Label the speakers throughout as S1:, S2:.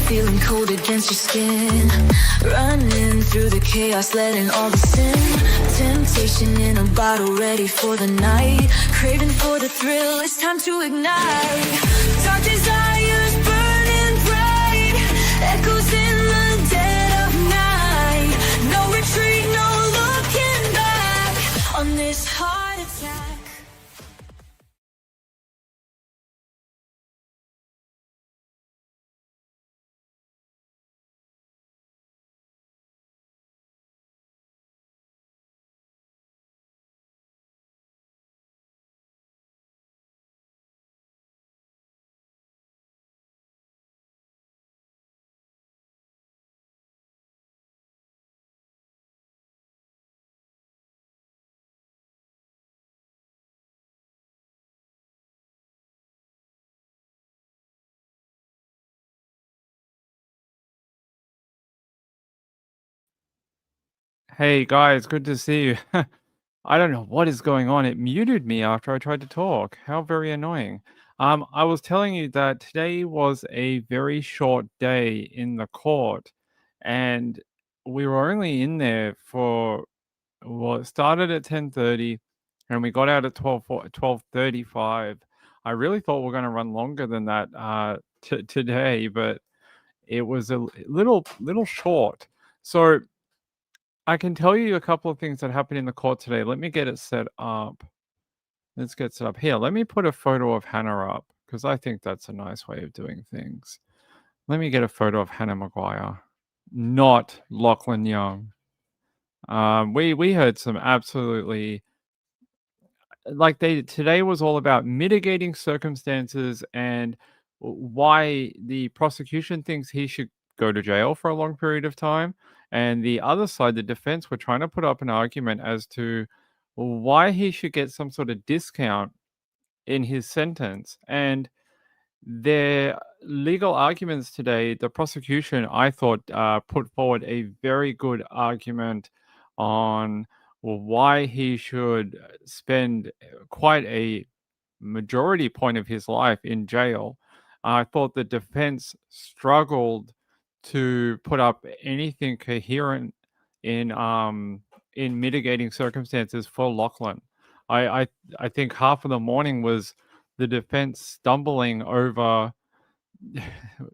S1: feeling cold against your skin. Running through the chaos, letting all the sin. Temptation in a bottle, ready for the night. Craving for the thrill, it's time to ignite. Dark desires burning bright, echoes in the dead of night. No retreat, no looking back on this heart attack.
S2: Hey guys, good to see you. I don't know what is going on. It muted me after I tried to talk. How very annoying. I was telling you that today was a very short day in the court, and we were only in there for well, it started at 10:30 and we got out at 12:35. I really thought we are going to run longer than that today, but it was a little short. So I can tell you a couple of things that happened in the court today. Let me get it set up. Let's get set up here. Let me put a photo of Hannah up because I think that's a nice way of doing things. Let me get a photo of Hannah Maguire, not Lachlan Young. We heard some absolutely like they today was all about mitigating circumstances and why the prosecution thinks he should go to jail for a long period of time, and the other side, the defense, were trying to put up an argument as to why he should get some sort of discount in his sentence. And their legal arguments today, the prosecution, I thought, put forward a very good argument on why he should spend quite a majority point of his life in jail. I thought the defense struggled to put up anything coherent in mitigating circumstances for Lachlan. I I think half of the morning was the defense stumbling over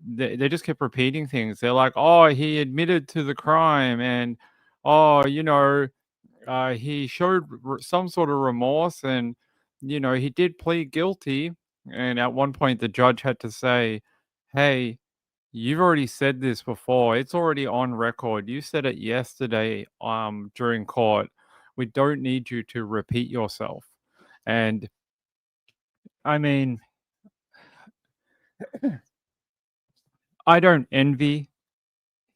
S2: they just kept repeating things. They're like, "Oh, he admitted to the crime," and "Oh, he showed some sort of remorse, and he did plead guilty." And at one point, the judge had to say, "Hey, you've already said this before. It's already on record. You said it yesterday, during court. We don't need you to repeat yourself." And I mean, I don't envy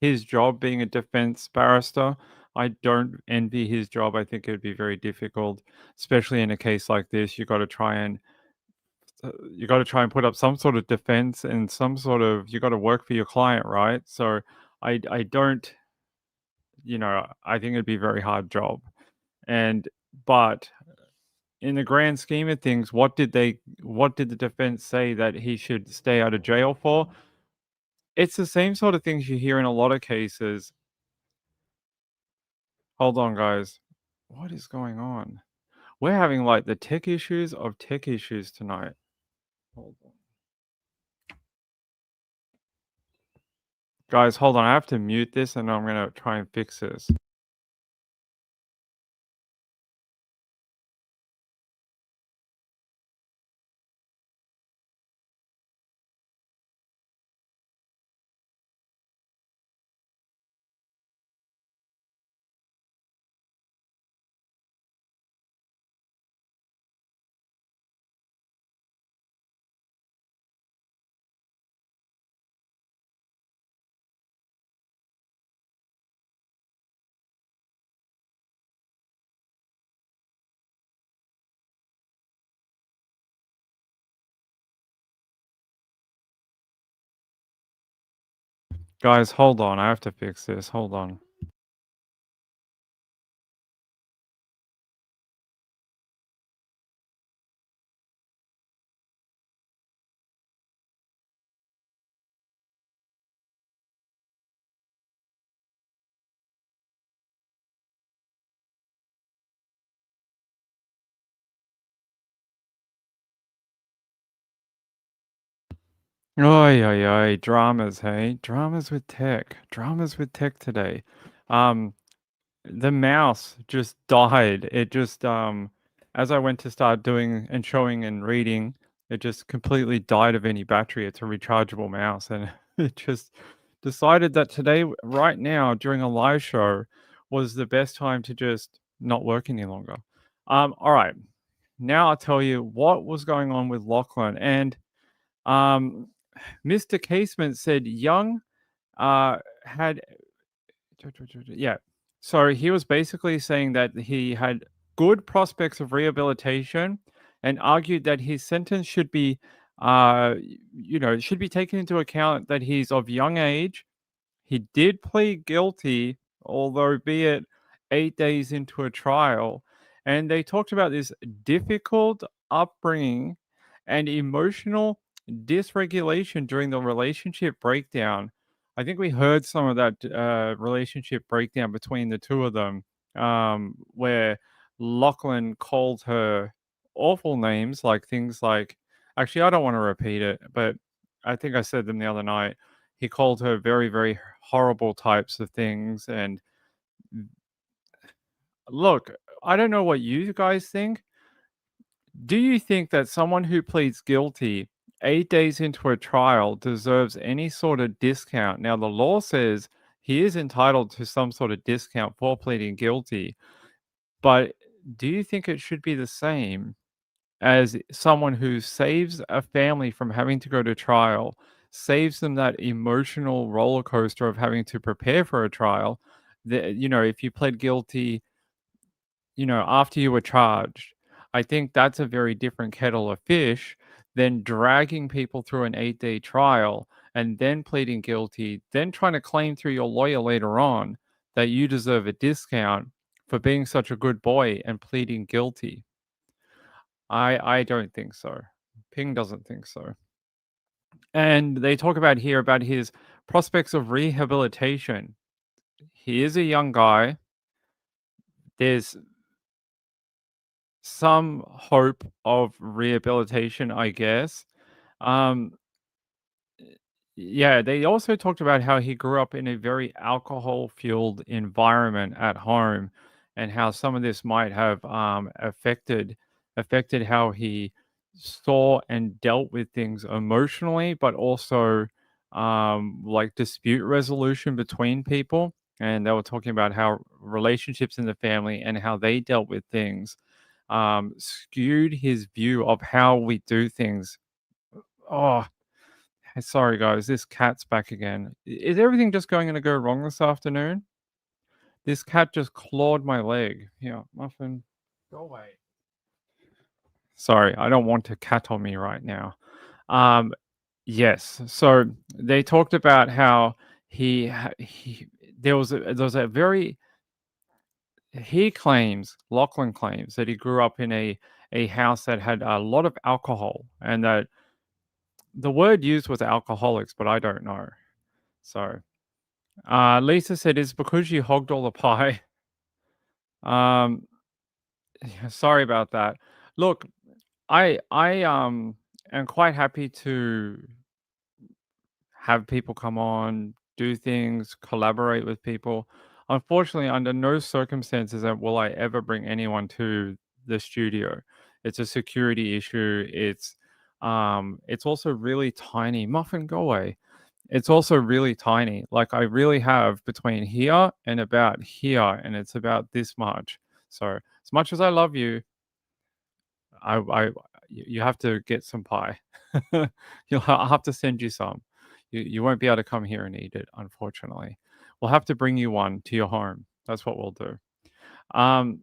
S2: his job being a defense barrister. I don't envy his job. I think it would be very difficult, especially in a case like this. You got to try and put up some sort of defense and some sort of you got to work for your client, right? So I don't, I think it'd be a very hard job. And but in the grand scheme of things, what did the defense say that he should stay out of jail for? It's the same sort of things you hear in a lot of cases. Hold on, guys. What is going on? We're having like the tech issues of tech issues tonight. Hold on. Guys, hold on. I have to mute this and I'm going to try and fix this. Guys, hold on. I have to fix this. Hold on. Oi, oi, oi, dramas, hey? Dramas with tech. Dramas with tech today. Um, the mouse just died. It just as I went to start doing and showing and reading, it just completely died of any battery. It's a rechargeable mouse, and it just decided that today, right now, during a live show, was the best time to just not work any longer. All right. Now I'll tell you what was going on with Lachlan. And um Mr. Casement said Young had yeah. So he was basically saying that he had good prospects of rehabilitation and argued that his sentence should be should be taken into account that he's of young age. He did plead guilty, although be it 8 days into a trial. And they talked about this difficult upbringing and emotional dysregulation during the relationship breakdown. I think we heard some of that relationship breakdown between the two of them, where Lachlan called her awful names, like things like, actually, I don't want to repeat it, but I think I said them the other night. He called her very, very horrible types of things. And look, I don't know what you guys think. Do you think that someone who pleads guilty 8 days into a trial deserves any sort of discount? Now, the law says he is entitled to some sort of discount for pleading guilty, but do you think it should be the same as someone who saves a family from having to go to trial, saves them that emotional roller coaster of having to prepare for a trial? If you pled guilty, after you were charged, I think that's a very different kettle of fish than dragging people through an 8-day trial and then pleading guilty, then trying to claim through your lawyer later on that you deserve a discount for being such a good boy and pleading guilty. I don't think so. Ping doesn't think so. And they talk about here about his prospects of rehabilitation. He is a young guy. There's some hope of rehabilitation, I guess. Um, yeah, they also talked about how he grew up in a very alcohol-fueled environment at home, and how some of this might have affected how he saw and dealt with things emotionally, but also like dispute resolution between people. And they were talking about how relationships in the family and how they dealt with things skewed his view of how we do things. Oh, sorry, guys. This cat's back again. Is everything just going to go wrong this afternoon? This cat just clawed my leg. Here, Muffin, go away. Sorry, I don't want a cat on me right now. Um, yes. So they talked about how he there was a very Lachlan claims that he grew up in a house that had a lot of alcohol, and that the word used was alcoholics, but I don't know. So Lisa said it's because you hogged all the pie. Um, sorry about that. Look, I am quite happy to have people come on, do things, collaborate with people. Unfortunately, under no circumstances will I ever bring anyone to the studio. It's a security issue. It's also really tiny. Muffin, go away. It's also really tiny. Like, I really have between here and about here, and it's about this much. So as much as I love you, I you have to get some pie. I'll have to send you some. You won't be able to come here and eat it, unfortunately. We'll have to bring you one to your home. That's what we'll do. Um,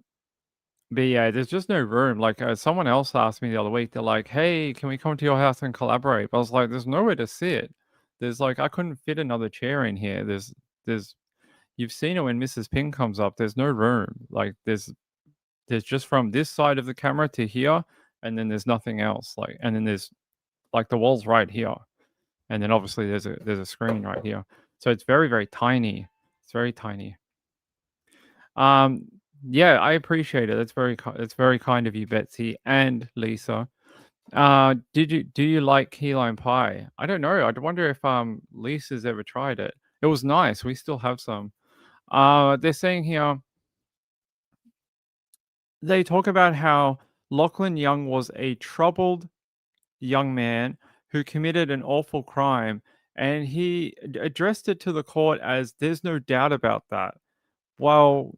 S2: but yeah, there's just no room. Like, someone else asked me the other week, they're like, "Hey, can we come to your house and collaborate?" But I was like, "There's nowhere to sit. There's like, I couldn't fit another chair in here. There's You've seen it when Mrs. Ping comes up. There's no room. Like, there's just from this side of the camera to here, and then there's nothing else. Like, and then there's like the wall's right here, and then obviously there's a screen right here. So it's very, very tiny. It's very tiny. Yeah, I appreciate it. That's very kind of you, Betsy and Lisa. Do you like key lime pie? I don't know. I wonder if Lisa's ever tried it. It was nice. We still have some. They're saying here they talk about how Lachlan Young was a troubled young man who committed an awful crime, and he addressed it to the court as there's no doubt about that. Well,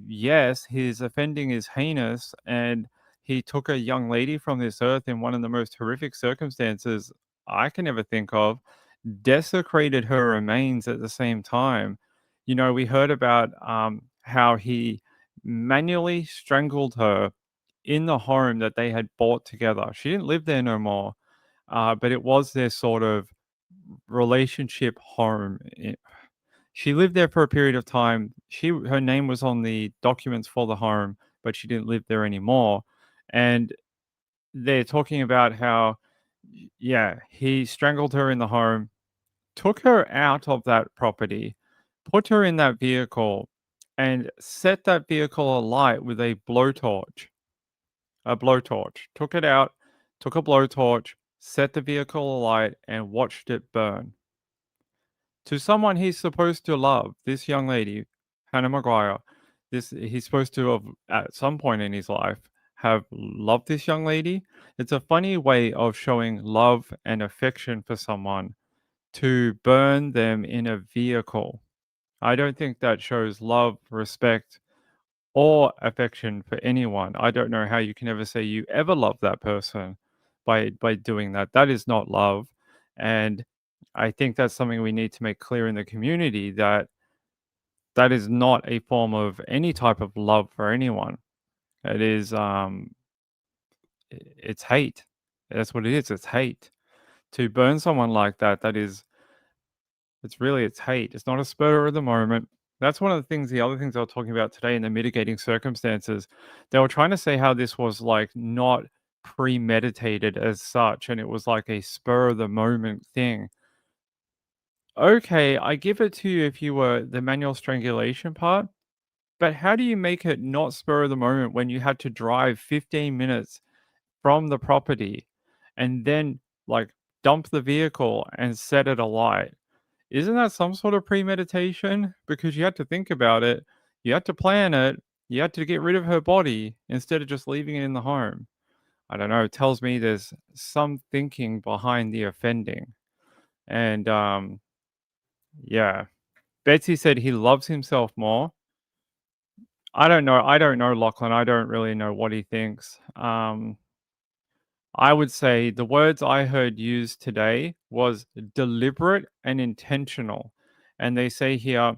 S2: yes, his offending is heinous, and he took a young lady from this earth in one of the most horrific circumstances I can ever think of, desecrated her remains at the same time. You know, we heard about how he manually strangled her in the home that they had bought together. She didn't live there no more, but it was their sort of relationship home. She lived there for a period of time. Her name was on the documents for the home, but she didn't live there anymore. And they're talking about how, yeah, he strangled her in the home, took her out of that property, put her in that vehicle, and set that vehicle alight with a blowtorch. A blowtorch. Took it out, took a blowtorch, set the vehicle alight, and watched it burn. To someone he's supposed to love, this young lady, Hannah Maguire, he's supposed to have at some point in his life have loved this young lady. It's a funny way of showing love and affection for someone to burn them in a vehicle. I don't think that shows love, respect, or affection for anyone. I don't know how you can ever say you ever love that person by doing that. That is not love. And I think that's something we need to make clear in the community that that is not a form of any type of love for anyone. It is it's hate. That's what it is. It's hate. To burn someone like that, it's hate. It's not a spur of the moment. That's one of the other things I was talking about today in the mitigating circumstances. They were trying to say how this was like not premeditated as such, and it was like a spur of the moment thing. Okay, I give it to you if you were the manual strangulation part, but how do you make it not spur of the moment when you had to drive 15 minutes from the property and then like dump the vehicle and set it alight? Isn't that some sort of premeditation? Because you had to think about it, you had to plan it, you had to get rid of her body instead of just leaving it in the home. I don't know. It tells me there's some thinking behind the offending. And yeah. Betsy said he loves himself more. I don't know. I don't know Lachlan. I don't really know what he thinks. I would say the words I heard used today was deliberate and intentional. And they say here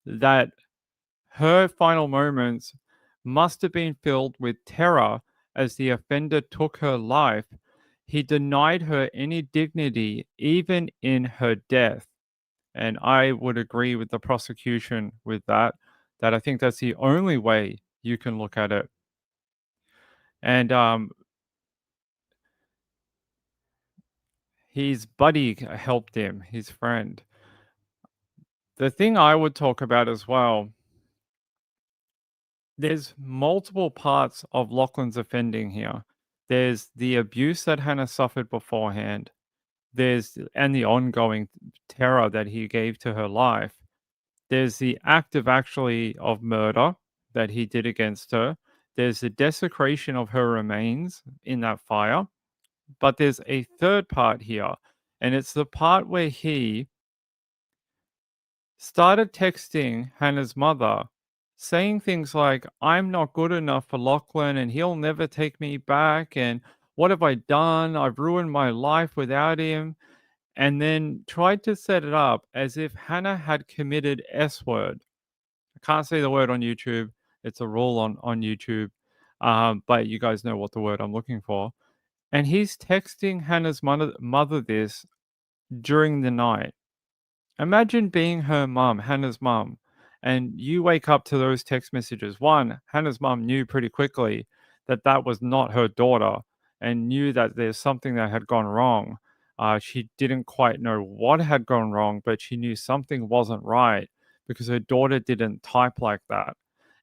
S2: that her final moments must have been filled with terror as the offender took her life. He denied her any dignity, even in her death. And I would agree with the prosecution with that, that I think that's the only way you can look at it. And his buddy helped him, his friend. The thing I would talk about as well, there's multiple parts of Lachlan's offending here. There's the abuse that Hannah suffered beforehand. And the ongoing terror that he gave to her life. There's the act of murder that he did against her. There's the desecration of her remains in that fire. But there's a third part here, and it's the part where he started texting Hannah's mother, saying things like, I'm not good enough for Lachlan and he'll never take me back. And what have I done? I've ruined my life without him. And then tried to set it up as if Hannah had committed S word. I can't say the word on YouTube. It's a rule on YouTube. But you guys know what the word I'm looking for. And he's texting Hannah's mother this during the night. Imagine being her mum, Hannah's mum, and you wake up to those text messages. One, Hannah's mum knew pretty quickly that that was not her daughter and knew that there's something that had gone wrong. She didn't quite know what had gone wrong, but she knew something wasn't right because her daughter didn't type like that.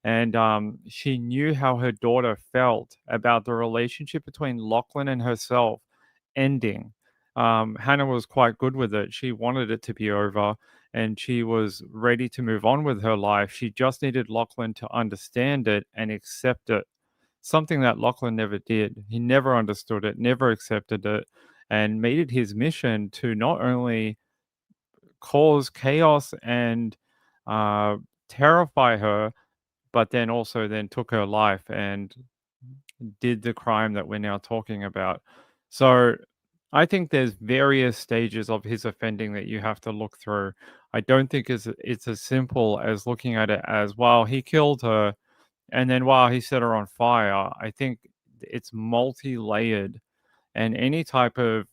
S2: and she knew how her daughter felt about the relationship between Lachlan and herself ending. Hannah was quite good with it. She wanted it to be over and she was ready to move on with her life. She just needed Lachlan to understand it and accept it. Something that Lachlan never did. He never understood it, never accepted it, and made it his mission to not only cause chaos and uh, terrify her, but then also then took her life and did the crime that we're now talking about. So I think there's various stages of his offending that you have to look through. I don't think it's as simple as looking at it as, well, he killed her and then, wow, he set her on fire. I think it's multi-layered, and any type of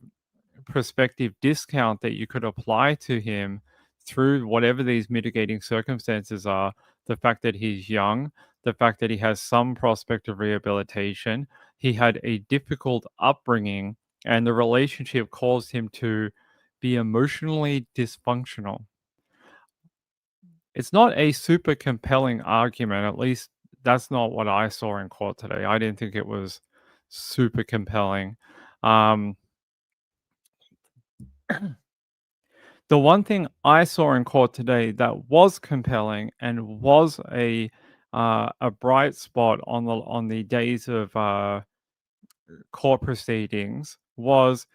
S2: prospective discount that you could apply to him through whatever these mitigating circumstances are, the fact that he's young, the fact that he has some prospect of rehabilitation, he had a difficult upbringing, and the relationship caused him to be emotionally dysfunctional. It's not a super compelling argument, at least that's not what I saw in court today. I didn't think it was super compelling. Um, the one thing I saw in court today that was compelling and was a bright spot on the days of court proceedings was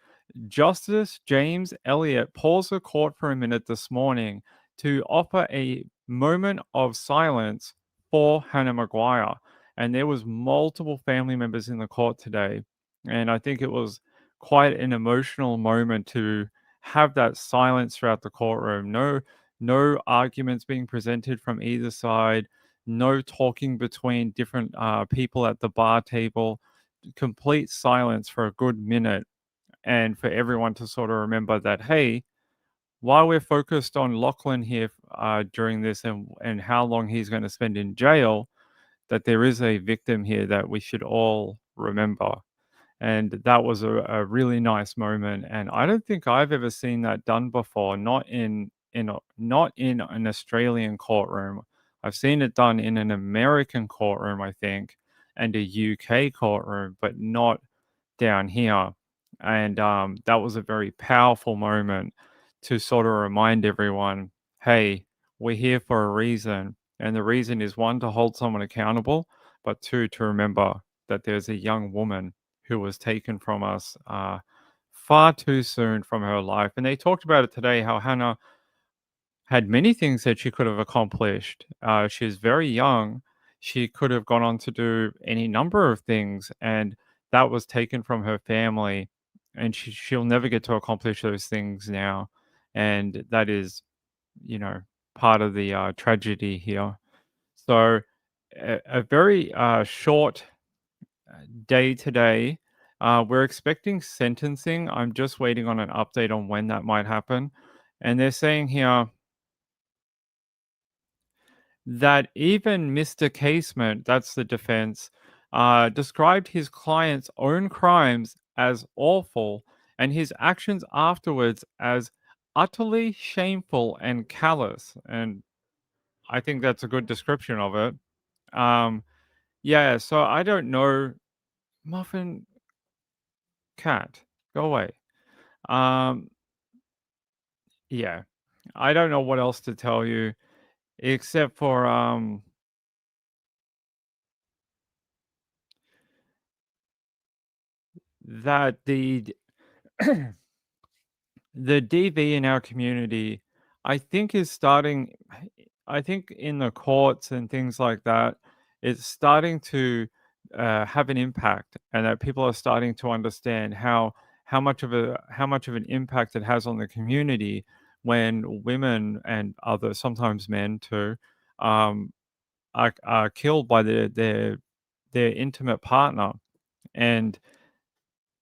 S2: Justice James Elliott paused the court for a minute this morning to offer a moment of silence for Hannah Maguire. And there was multiple family members in the court today. And I think it was quite an emotional moment to have that silence throughout the courtroom. No arguments being presented from either side, no talking between different people at the bar table, complete silence for a good minute, and for everyone to sort of remember that, hey, while we're focused on Lachlan here during this and how long he's going to spend in jail, that there is a victim here that we should all remember. And that was a really nice moment. And I don't think I've ever seen that done before, not in an Australian courtroom. I've seen it done in an American courtroom, I think, and a UK courtroom, but not down here. And that was a very powerful moment to sort of remind everyone, hey, we're here for a reason. And the reason is, one, to hold someone accountable, but two, to remember that there's a young woman who was taken from us far too soon from her life. And they talked about it today, how Hannah had many things that she could have accomplished. She's very young. She could have gone on to do any number of things, and that was taken from her family, and she'll never get to accomplish those things now. And that is, you know, part of the tragedy here. So, a very short day today. We're expecting sentencing. I'm just waiting on an update on when that might happen. And they're saying here that even Mr. Casement, that's the defense, described his client's own crimes as awful and his actions afterwards as utterly shameful and callous. And I think that's a good description of it. Um, yeah, so I don't know. Muffin cat, go away. Um, yeah, I don't know what else to tell you except for that the DV in our community, I think, is starting. I think in the courts and things like that, it's starting to have an impact, and that people are starting to understand how much of an impact it has on the community when women and other sometimes men too um, are killed by their intimate partner, and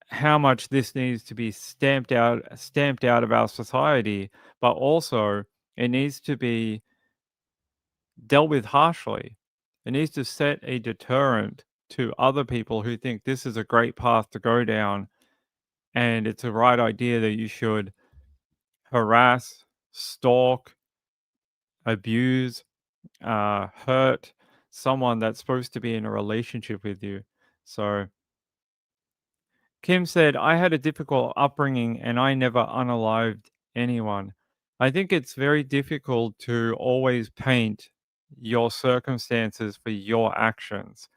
S2: how much this needs to be stamped out of our society, but also it needs to be dealt with harshly. It needs to set a deterrent to other people who think this is a great path to go down, and it's a right idea that you should harass, stalk, abuse, hurt someone that's supposed to be in a relationship with you. So Kim said, I had a difficult upbringing and I never unalived anyone. I think it's very difficult to always paint your circumstances for your actions.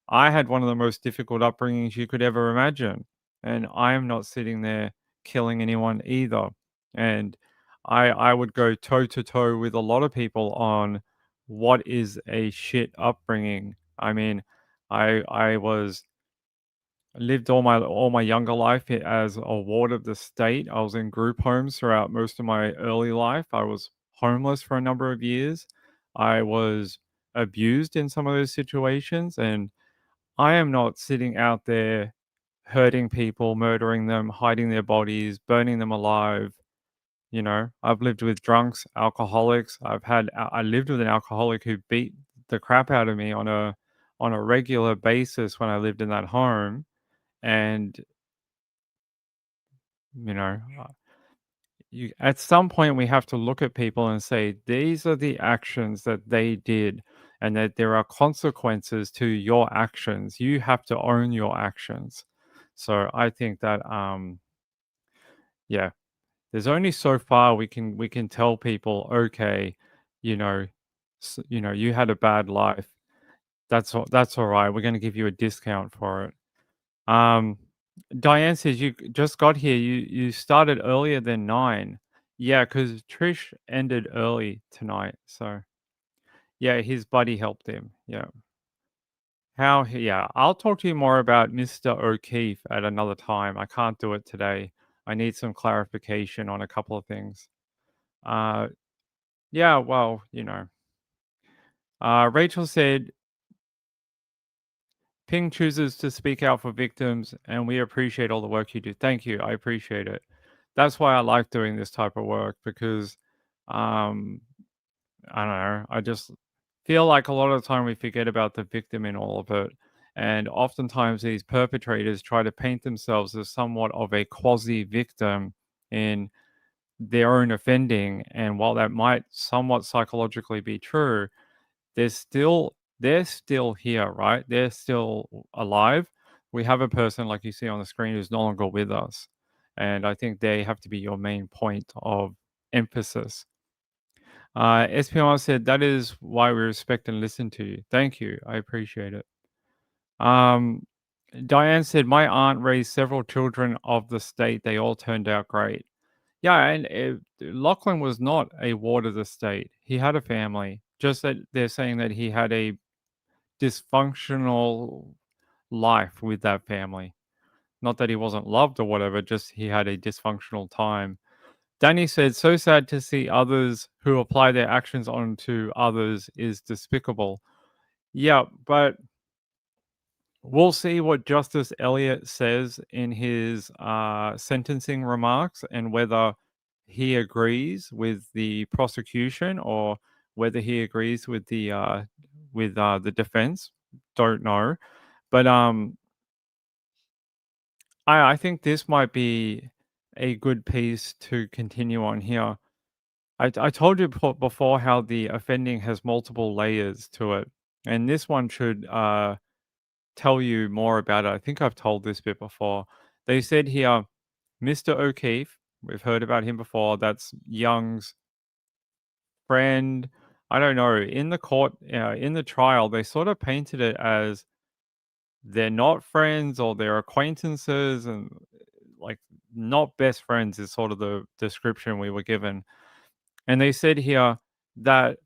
S2: I had one of the most difficult upbringings you could ever imagine, and I am not sitting there killing anyone either. And I would go toe to toe with a lot of people on what is a shit upbringing. I mean, I was lived all my younger life as a ward of the state. I was in group homes throughout most of my early life. I was homeless for a number of years. I was abused in some of those situations, and I am not sitting out there hurting people, murdering them, hiding their bodies, burning them alive. I've lived with drunks, alcoholics. I lived with an alcoholic who beat the crap out of me on a regular basis when I lived in that home. And you know, at some point we have to look at people and say these are the actions that they did, and that there are consequences to your actions. You have to own your actions. So I think that yeah, there's only so far we can tell people, okay, you know, you had a bad life. That's all right. We're going to give you a discount for it. Um, Diane says you just got here. You started earlier than 9. Yeah, because Trish ended early tonight. So yeah, his buddy helped him. Yeah. Yeah, I'll talk to you more about Mr. O'Keefe at another time. I can't do it today. I need some clarification on a couple of things. Uh, yeah, well, Rachel said Ping chooses to speak out for victims, and we appreciate all the work you do. Thank you. I appreciate it. That's why I like doing this type of work because, um, I don't know, I just feel like a lot of the time we forget about the victim in all of it. And oftentimes these perpetrators try to paint themselves as somewhat of a quasi victim in their own offending. And while that might somewhat psychologically be true, they're still here, right? They're still alive. We have a person like you see on the screen who's no longer with us. And I think they have to be your main point of emphasis. SPR said that is why we respect and listen to you. Thank you. I appreciate it. Um, Diane said, my aunt raised several children of the state. They all turned out great. Yeah, and Lachlan was not a ward of the state. He had a family. Just that they're saying that he had a dysfunctional life with that family. Not that he wasn't loved or whatever, just he had a dysfunctional time. Danny said, so sad to see others who apply their actions onto others is despicable. Yeah, but we'll see what Justice Elliott says in his sentencing remarks and whether he agrees with the prosecution or whether he agrees with the defense. Don't know, but I think this might be a good piece to continue on here. I told you before how the offending has multiple layers to it, and this one should tell you more about it. I think I've told this bit before. They said here, Mr. O'Keefe, we've heard about him before. That's Young's friend. I don't know. In the trial, they sort of painted it as they're not friends or they're acquaintances, and like not best friends is sort of the description we were given. And they said here that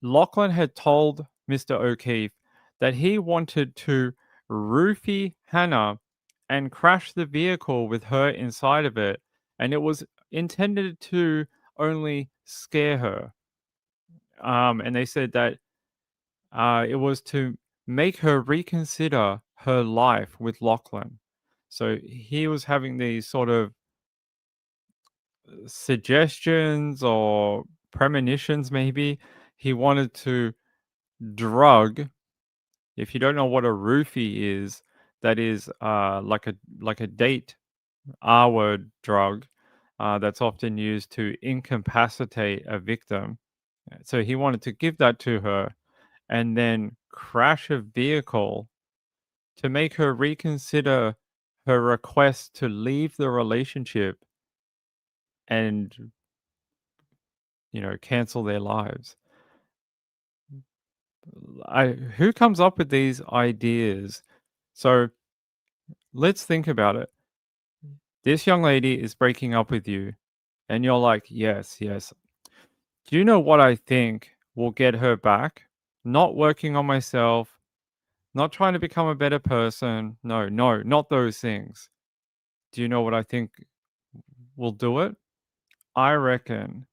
S2: Lachlan had told Mr. O'Keefe that he wanted to roofie Hannah and crash the vehicle with her inside of it, and it was intended to only scare her. And they said that it was to make her reconsider her life with Lachlan. So he was having these sort of suggestions or premonitions, maybe. He wanted to drug. If you don't know what a roofie is, that is like a date R word drug that's often used to incapacitate a victim. So he wanted to give that to her, and then crash a vehicle to make her reconsider her request to leave the relationship and, cancel their lives. Who comes up with these ideas? So let's think about it. This young lady is breaking up with you, and you're like, yes, yes. Do you know what I think will get her back? Not working on myself, not trying to become a better person. No, no, not those things. Do you know what I think will do it? I reckon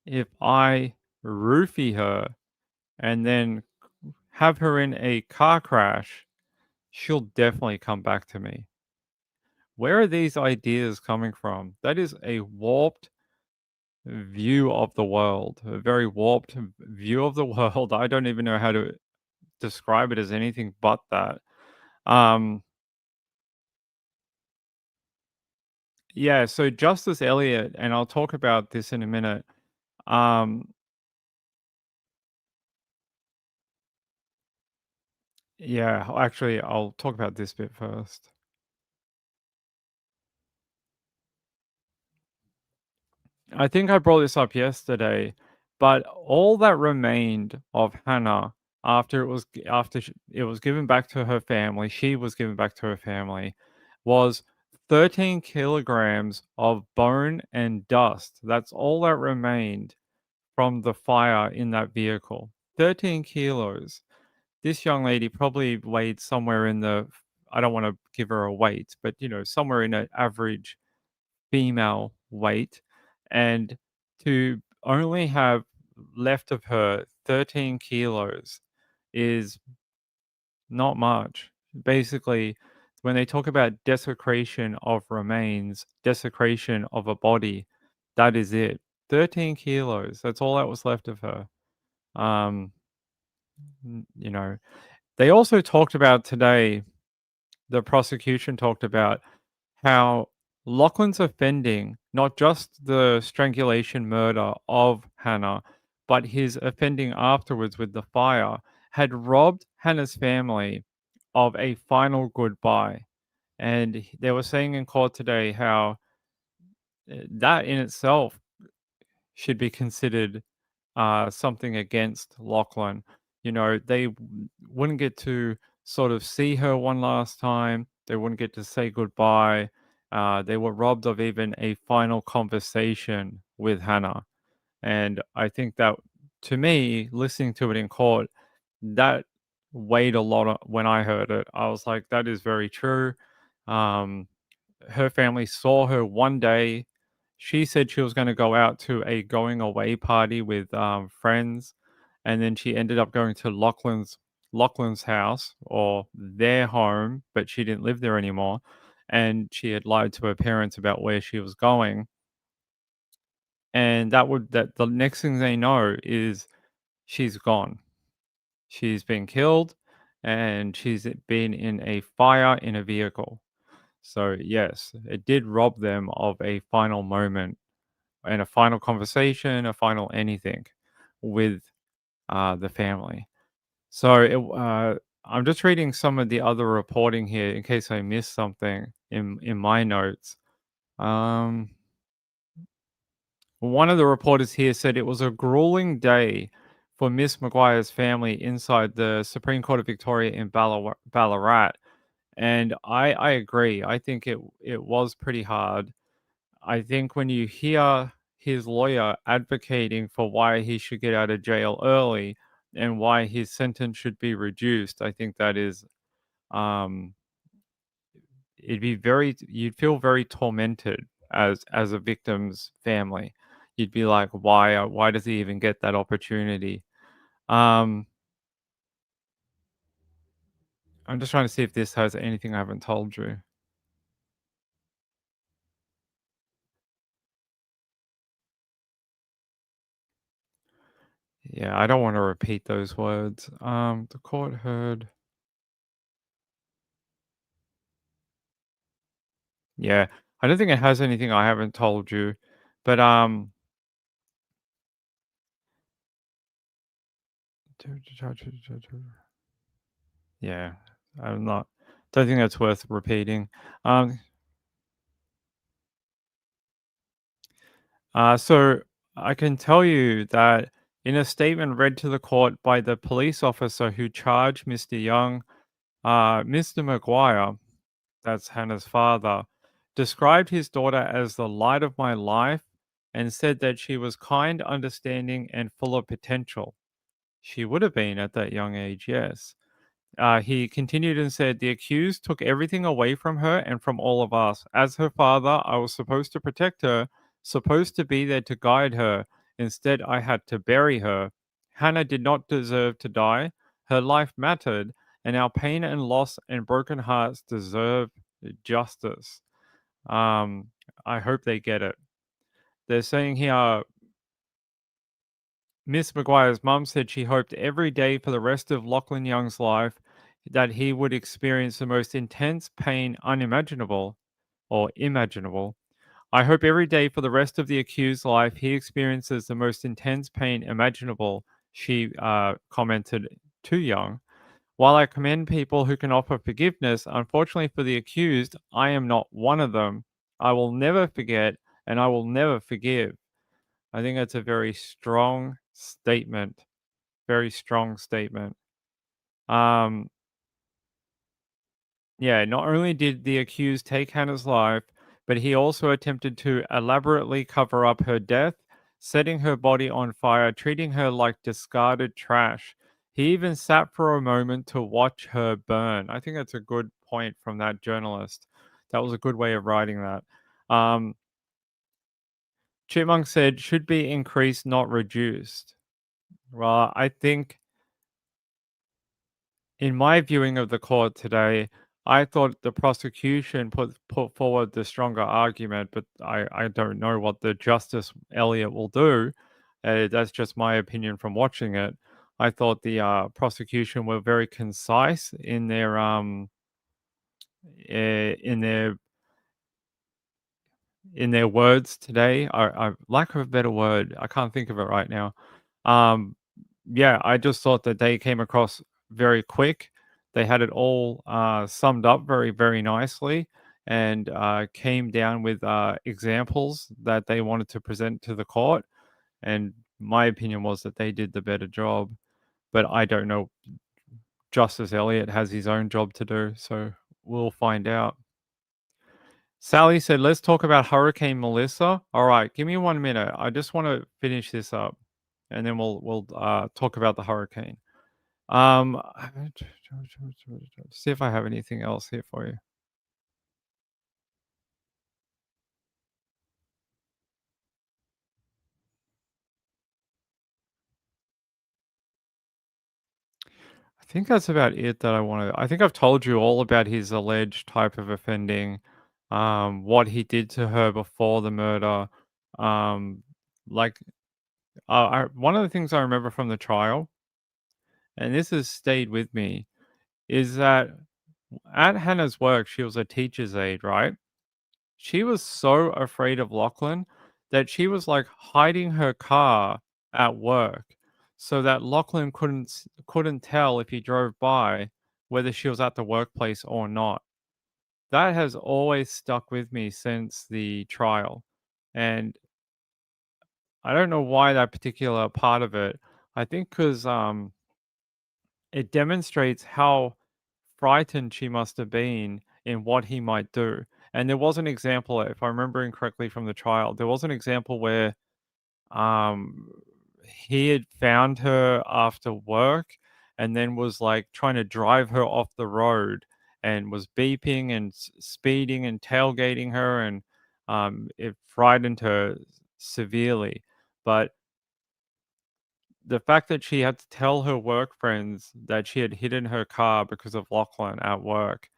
S2: if I roofie her and then have her in a car crash, she'll definitely come back to me. Where are these ideas coming from? That is a warped view of the world, a very warped view of the world. I don't even know how to describe it as anything but that. Um, yeah, so Justice Eliot, and I'll talk about this in a minute. Um, yeah, actually, I'll talk about this bit first. I think I brought this up yesterday, but all that remained of Hannah after it was given back to her family, she was given back to her family, was 13 kilograms of bone and dust. That's all that remained from the fire in that vehicle. 13 kilos. This young lady probably weighed somewhere in the, I don't want to give her a weight, but somewhere in an average female weight, and to only have left of her 13 kilos is not much. Basically, when they talk about desecration of remains, desecration of a body, that is it. 13 kilos. That's all that was left of her. Um, you know, they also talked about today, the prosecution talked about how Lachlan's offending not just the strangulation murder of Hannah, but his offending afterwards with the fire had robbed Hannah's family of a final goodbye. And they were saying in court today how that in itself should be considered something against Lachlan. They wouldn't get to sort of see her one last time. They wouldn't get to say goodbye. They were robbed of even a final conversation with Hannah. And I think that, to me, listening to it in court, that weighed a lot when I heard it. I was like, that is very true. Um, Her family saw her one day. She said she was going to go out to a going away party with friends, and then she ended up going to Lachlan's house or their home, but she didn't live there anymore, and she had lied to her parents about where she was going, and that the next thing they know is she's gone. She's been killed, and she's been in a fire in a vehicle. So, yes, it did rob them of a final moment and a final conversation, a final anything with the family. So, I'm just reading some of the other reporting here in case I missed something in my notes. Um, One of the reporters here said it was a grueling day for Miss Maguire's family inside the Supreme Court of Victoria in Ballarat. And I agree. I think it was pretty hard. I think when you hear his lawyer advocating for why he should get out of jail early and why his sentence should be reduced, I think that is um you'd feel very tormented as a victim's family. You'd be like, why does he even get that opportunity? Um I'm just trying to see if this has anything I haven't told you. Yeah, I don't want to repeat those words. The court heard. Yeah, I don't think it has anything I haven't told you, but Yeah, I'm not. Don't think that's worth repeating. Um, so I can tell you that in a statement read to the court by the police officer who charged Mr. Young, Mr. McGuire, that's Hannah's father, described his daughter as the light of my life and said that she was kind, understanding, and full of potential. She would have been at that young age, yes. He continued and said, "The accused took everything away from her and from all of us. As her father, I was supposed to protect her, supposed to be there to guide her. Instead, I had to bury her. Hannah did not deserve to die. Her life mattered, and our pain and loss and broken hearts deserve justice." Um, I hope they get it. They're saying here, Miss McGuire's mum said she hoped every day for the rest of Lachlan Young's life that he would experience the most intense pain unimaginable or imaginable. I hope every day for the rest of the accused's life he experiences the most intense pain imaginable, she commented to Young. While I commend people who can offer forgiveness, unfortunately for the accused, I am not one of them. I will never forget and I will never forgive. I think that's a very strong statement. Very strong statement. Um, yeah, not only did the accused take Hannah's life, but he also attempted to elaborately cover up her death, setting her body on fire, treating her like discarded trash. He even sat for a moment to watch her burn. I think that's a good point from that journalist. That was a good way of writing that. Um, Chipmunk said, should be increased, not reduced. Well, I think in my viewing of the court today, I thought the prosecution put forward the stronger argument, but I don't know what the Justice Elliot will do. That's just my opinion from watching it. I thought the prosecution were very concise in their words today. I lack of a better word, I can't think of it right now. Um, yeah, I just thought that they came across very quick. They had it all summed up very, very nicely and came down with examples that they wanted to present to the court. And my opinion was that they did the better job. But I don't know. Justice Elliott has his own job to do. So we'll find out. Sally said, let's talk about Hurricane Melissa. All right, give me 1 minute. I just want to finish this up and then we'll talk about the hurricane. Um, see if I have anything else here for you. I think that's about it that I want to. I think I've told you all about his alleged type of offending, what he did to her before the murder. Um, like, one of the things I remember from the trial, and this has stayed with me, is that at Hannah's work, she was a teacher's aide, right? She was so afraid of Lachlan that she was like hiding her car at work so that Lachlan couldn't tell if he drove by whether she was at the workplace or not. That has always stuck with me since the trial. And I don't know why that particular part of it. I think cuz it demonstrates how frightened she must have been in what he might do. And there was an example, if I'm remembering correctly from the trial, there was an example where um, he had found her after work and then was like trying to drive her off the road and was beeping and speeding and tailgating her, and it frightened her severely. But the fact that she had to tell her work friends that she had hidden her car because of Lachlan at work,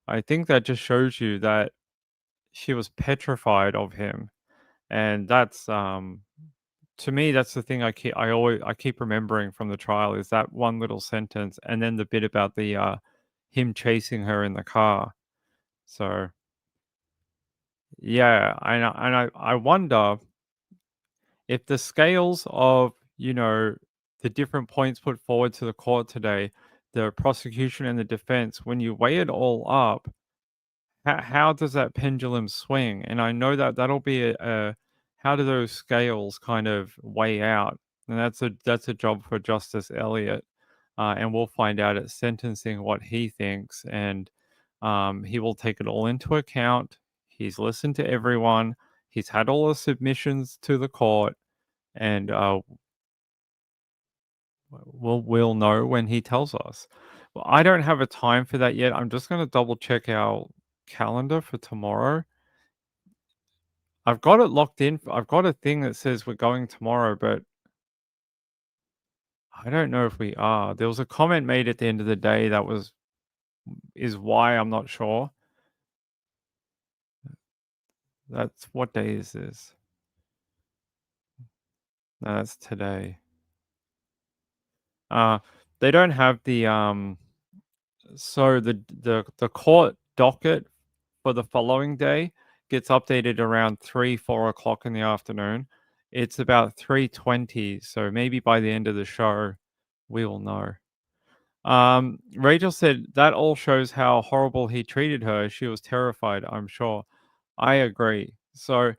S2: I think that just shows you that she was petrified of him. And that's to me that's the thing I keep remembering from the trial is that one little sentence and then the bit about the him chasing her in the car. So yeah, I wonder if the scales of, you know, the different points put forward to the court today, the prosecution and the defense, when you weigh it all up, how does that pendulum swing? And I know that that'll be a how do those scales kind of weigh out? And that's a job for Justice Elliott, and we'll find out at sentencing what he thinks, and he will take it all into account. He's listened to everyone. He's had all the submissions to the court, and we'll know when he tells us. Well, I don't have a time for that yet. I'm just going to double check our calendar for tomorrow. I've got it locked in. I've got a thing that says we're going tomorrow, but I don't know if we are. There was a comment made at the end of the day that is why I'm not sure. That's what day is this? No, that's today. Uh they don't have the so the court docket for the following day gets updated around 3, 4 o'clock in the afternoon. It's about 3:20, so maybe by the end of the show we will know. Rachel said that all shows how horrible he treated her. She was terrified, I'm sure. I agree. So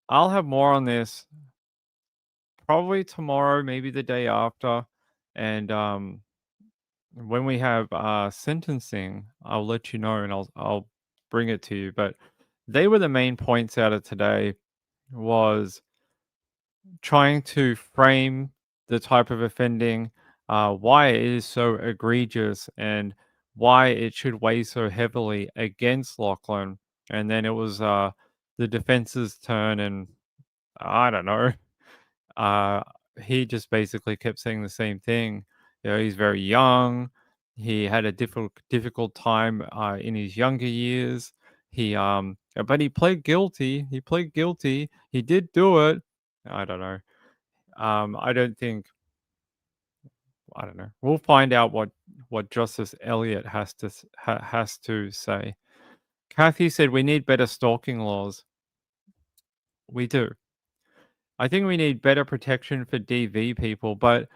S2: I'll have more on this probably tomorrow, maybe the day after. And when we have sentencing, I'll let you know and I'll bring it to you. But they were the main points out of today was trying to frame the type of offending, why it is so egregious, and why it should weigh so heavily against Lachlan. And then it was the defense's turn, and I don't know. Uh, he just basically kept saying the same thing. You know, he's very young. He had a difficult time in his younger years. But he pled guilty. He pled guilty. He did do it. I don't know. I don't think. I don't know. We'll find out what Justice Elliott has to say. Kathy said we need better stalking laws. We do. I think we need better protection for DV people, but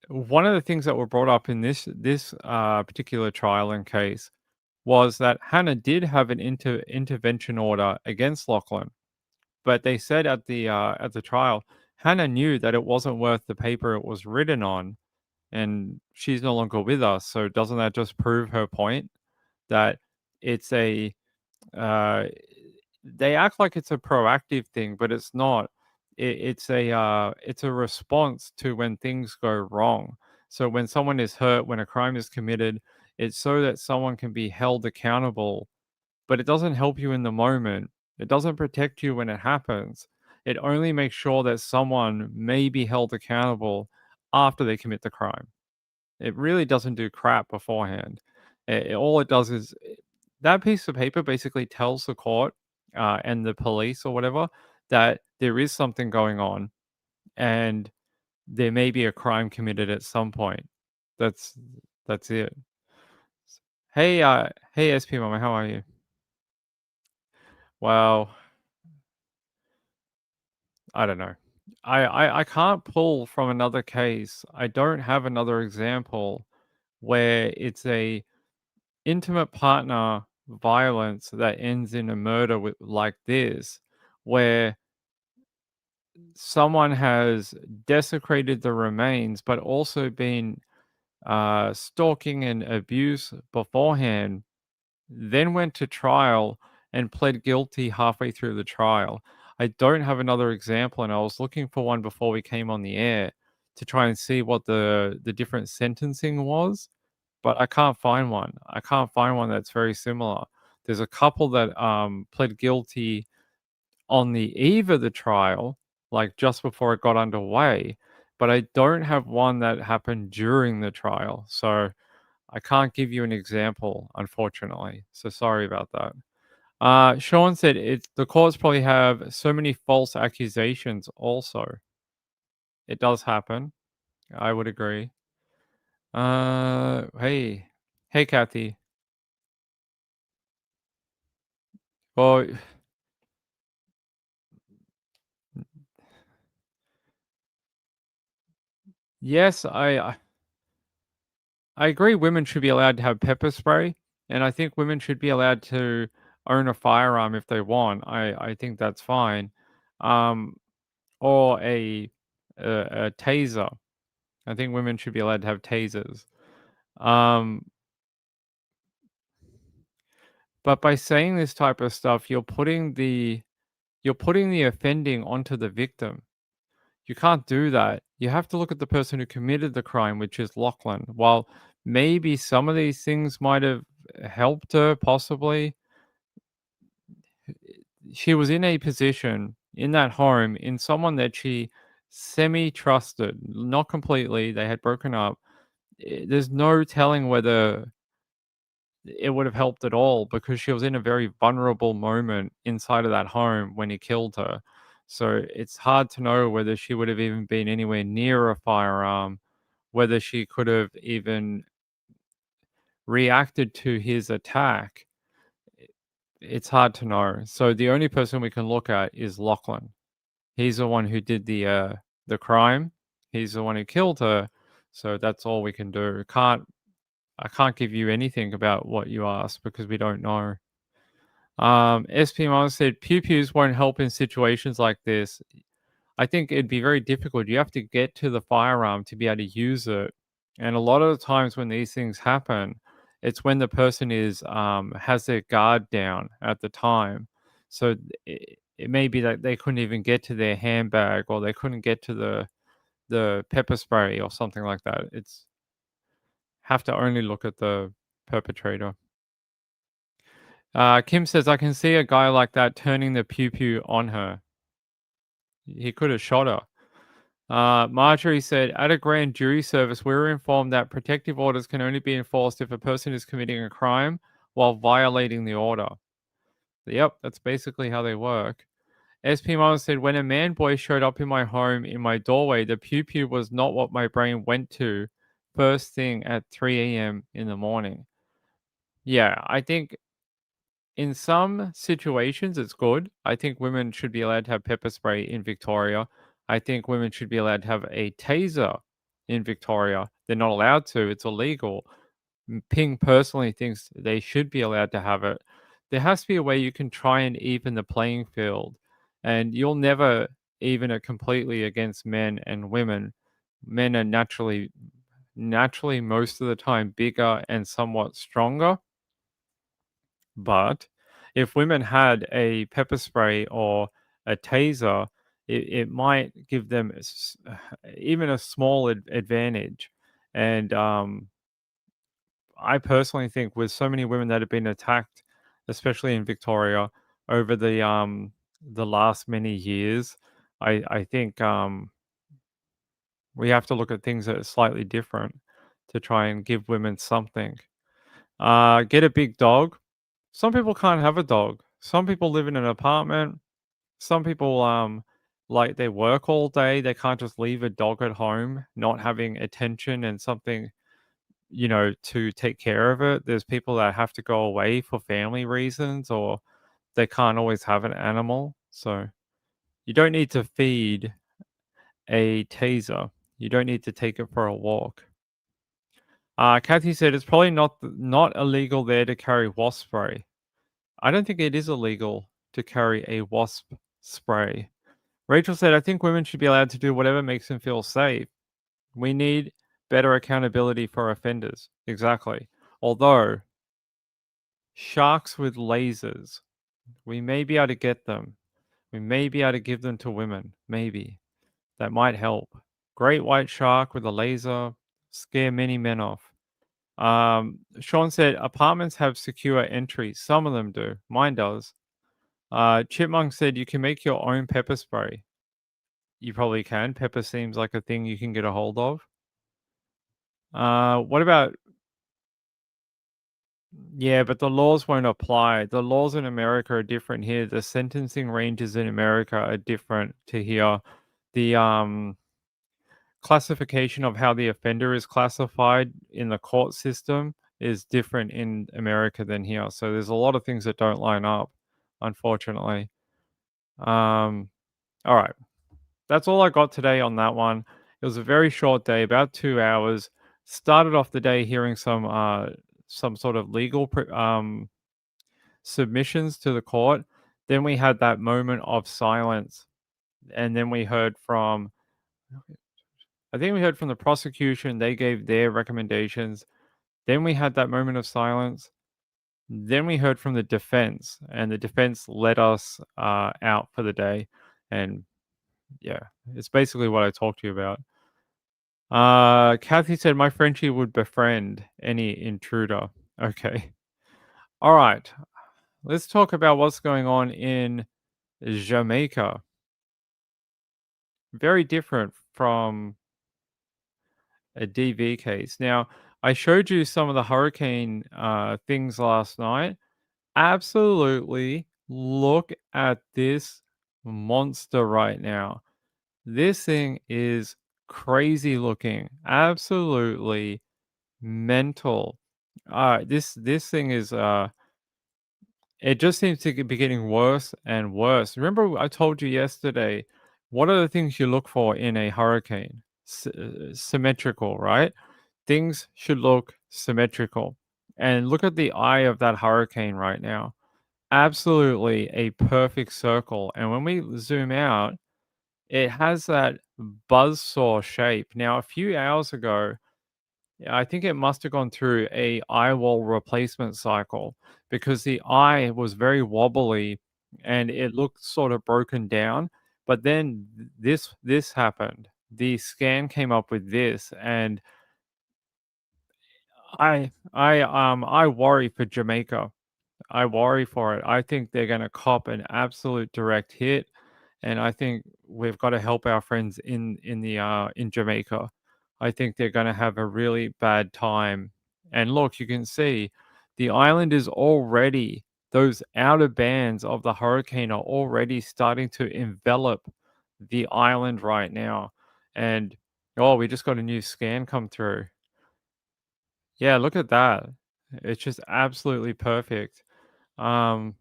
S2: one of the things that were brought up in this particular trial and case was that Hannah did have an intervention order against Lachlan, but they said at the trial Hannah knew that it wasn't worth the paper it was written on, and she's no longer with us. So doesn't that just prove her point that it's a uh, they act like it's a proactive thing, but it's not. It's a response to when things go wrong. So when someone is hurt, when a crime is committed, it's so that someone can be held accountable. But it doesn't help you in the moment. It doesn't protect you when it happens. It only makes sure that someone may be held accountable after they commit the crime. It really doesn't do crap beforehand. All it does is that piece of paper basically tells the court and the police or whatever that there is something going on and there may be a crime committed at some point. That's that's it. Hey SP Mama, how are you? Well, I don't know. I can't pull from another case. I don't have another example where it's a intimate partner violence that ends in a murder with like this, where someone has desecrated the remains, but also been stalking and abuse beforehand, then went to trial and pled guilty halfway through the trial. I don't have another example, and I was looking for one before we came on the air to try and see what the different sentencing was, but I can't find one. I can't find one that's very similar. There's a couple that pled guilty on the eve of the trial, like just before it got underway, but I don't have one that happened during the trial. So I can't give you an example, unfortunately. So sorry about that. Sean said it's the courts probably have so many false accusations also. It does happen. I would agree. Hey. Hey, Kathy. Well, Yes, I agree women should be allowed to have pepper spray, and I think women should be allowed to own a firearm if they want. I think that's fine. Um, or a taser. I think women should be allowed to have tasers. Um, but by saying this type of stuff, you're putting the offending onto the victim. You can't do that. You have to look at the person who committed the crime, which is Lachlan. While maybe some of these things might have helped her, possibly, she was in a position in that home in someone that she semi trusted, not completely. They had broken up. There's no telling whether it would have helped at all because she was in a very vulnerable moment inside of that home when he killed her. So it's hard to know whether she would have even been anywhere near a firearm, whether she could have even reacted to his attack. It's hard to know. So the only person we can look at is Lachlan. He's the one who did the crime. He's the one who killed her. So that's all we can do. I can't give you anything about what you asked because we don't know. SP Mom said pew pews won't help in situations like this. I think it'd be very difficult. You have to get to the firearm to be able to use it. And a lot of the times when these things happen, it's when the person is has their guard down at the time. So it may be that they couldn't even get to their handbag or they couldn't get to the pepper spray or something like that. It's have to only look at the perpetrator. Kim says, I can see a guy like that turning the pew pew on her. He could have shot her. Marjorie said, at a grand jury service, we were informed that protective orders can only be enforced if a person is committing a crime while violating the order. Yep, that's basically how they work. SP Mama said, when a man boy showed up in my home in my doorway, the pew pew was not what my brain went to first thing at 3 a.m. in the morning. Yeah, I think in some situations, it's good. I think women should be allowed to have pepper spray in Victoria. I think women should be allowed to have a taser in Victoria. They're not allowed to, it's illegal. Ping personally thinks they should be allowed to have it. There has to be a way you can try and even the playing field. And you'll never even it completely against men and women. Men are naturally most of the time bigger and somewhat stronger. But if women had a pepper spray or a taser, it might give them even a small advantage. And I personally think with so many women that have been attacked, especially in Victoria, over the last many years, I think we have to look at things that are slightly different to try and give women something. Get a big dog. Some people can't have a dog. Some people live in an apartment. Some people like they work all day. They can't just leave a dog at home, not having attention and something, to take care of it. There's people that have to go away for family reasons or they can't always have an animal. So you don't need to feed a taser. You don't need to take it for a walk. Kathy said it's probably not illegal there to carry wasp spray. I don't think it is illegal to carry a wasp spray. Rachel said, I think women should be allowed to do whatever makes them feel safe. We need better accountability for offenders. Exactly. Although, sharks with lasers, we may be able to get them. We may be able to give them to women. Maybe. That might help. Great white shark with a laser, scare many men off. Sean said, apartments have secure entry. Some of them do. Mine does. Chipmunk said, you can make your own pepper spray. You probably can. Pepper seems like a thing you can get a hold of. What about? Yeah, but the laws won't apply. The laws in America are different here. The sentencing ranges in America are different to here. The classification of how the offender is classified in the court system is different in America than here. So there's a lot of things that don't line up, unfortunately. All right. That's all I got today on that one. It was a very short day, about 2 hours. Started off the day hearing some sort of legal submissions to the court. Then we had that moment of silence, and then we heard from I think we heard from the prosecution, they gave their recommendations. Then we had that moment of silence. Then we heard from the defense, and the defense let us out for the day. And yeah, it's basically what I talked to you about. Kathy said my Frenchie would befriend any intruder. Okay. All right. Let's talk about what's going on in Jamaica. Very different from a DV case. Now, I showed you some of the hurricane things last night. Absolutely look at this monster right now. This thing is crazy looking. Absolutely mental. This thing is it just seems to be getting worse and worse. Remember I told you yesterday, what are the things you look for in a hurricane? Symmetrical, right? Things should look symmetrical. And look at the eye of that hurricane right now. Absolutely a perfect circle. And when we zoom out, it has that buzzsaw shape. Now, a few hours ago, I think it must have gone through a eye wall replacement cycle because the eye was very wobbly and it looked sort of broken down. But then this happened. The scan came up with this, and I worry for Jamaica. I worry for it. I think they're going to cop an absolute direct hit, and I think we've got to help our friends in Jamaica. I think they're going to have a really bad time. And look, you can see the island is already those outer bands of the hurricane are already starting to envelop the island right now. And oh, we just got a new scan come through. Yeah, look at that. It's just absolutely perfect. Um,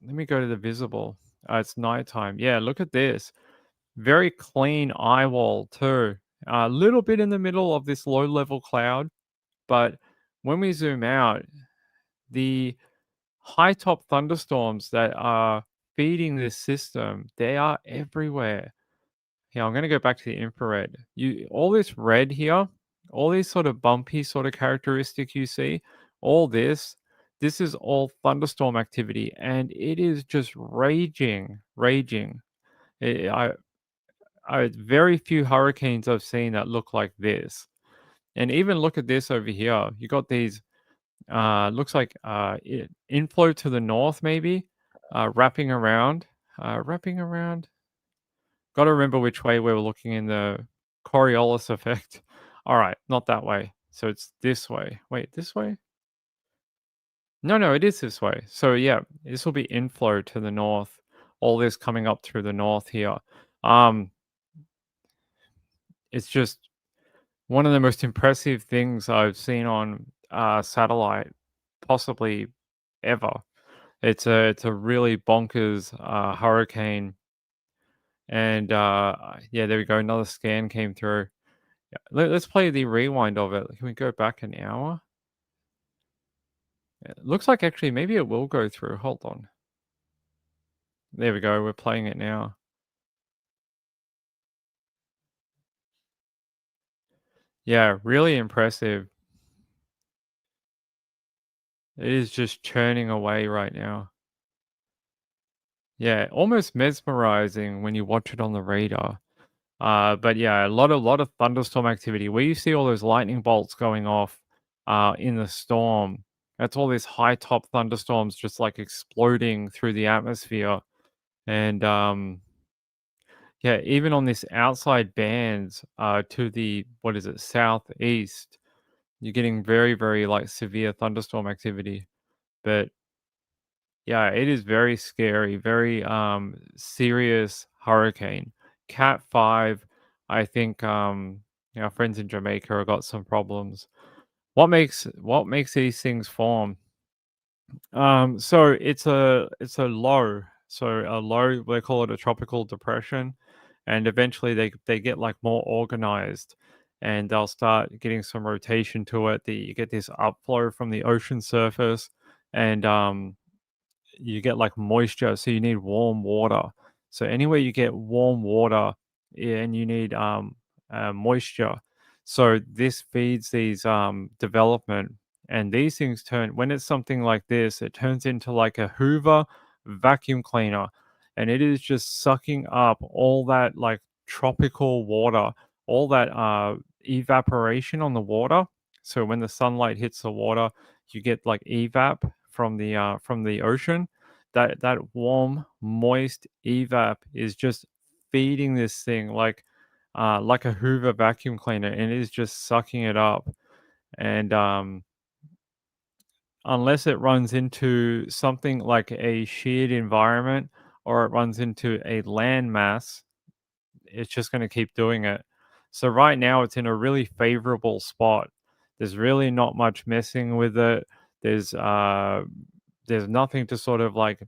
S2: Let me go to the visible. It's nighttime. Yeah, look at this. Very clean eye wall too. A little bit in the middle of this low level cloud, but when we zoom out, the high top thunderstorms that are feeding this system, they are everywhere. Yeah, I'm gonna go back to the infrared. You all this red here, all these sort of bumpy sort of characteristic you see, all this is all thunderstorm activity, and it is just raging, raging. I very few hurricanes I've seen that look like this. And even look at this over here. You got these looks like inflow to the north maybe, wrapping around. Got to remember which way we were looking in the Coriolis effect. All right, not that way. So it's this way. Wait, this way? No, no, it is this way. So yeah, this will be inflow to the north. All this coming up through the north here. Um, it's just one of the most impressive things I've seen on satellite, possibly ever. It's a really bonkers hurricane, and yeah, there we go. Another scan came through. Yeah, let's play the rewind of it. Can we go back an hour? It looks like actually maybe it will go through. Hold on. There we go. We're playing it now. Yeah, really impressive. It is just churning away right now. Yeah, almost mesmerizing when you watch it on the radar. But yeah, a lot of thunderstorm activity. Where you see all those lightning bolts going off in the storm, that's all these high top thunderstorms just like exploding through the atmosphere. And yeah, even on this outside bands to the what is it, southeast, you're getting very, very like severe thunderstorm activity. But yeah, it is very scary, very serious hurricane. Cat 5, I think our friends in Jamaica have got some problems. What makes these things form? So it's a low. So a low, they call it a tropical depression. and eventually they get like more organized, and they'll start getting some rotation to it. You get this upflow from the ocean surface, and you get like moisture, so you need warm water. So anywhere you get warm water, and you need moisture. So this feeds these development, and these things turn, when it's something like this, it turns into like a Hoover vacuum cleaner, and it is just sucking up all that like tropical water, all that evaporation on the water. So when the sunlight hits the water, you get like evap from the ocean. That warm, moist evap is just feeding this thing like a Hoover vacuum cleaner, and it is just sucking it up. And unless it runs into something like a sheared environment, or it runs into a land mass, it's just going to keep doing it. So right now it's in a really favorable spot. There's really not much messing with it. There's uh there's nothing to sort of like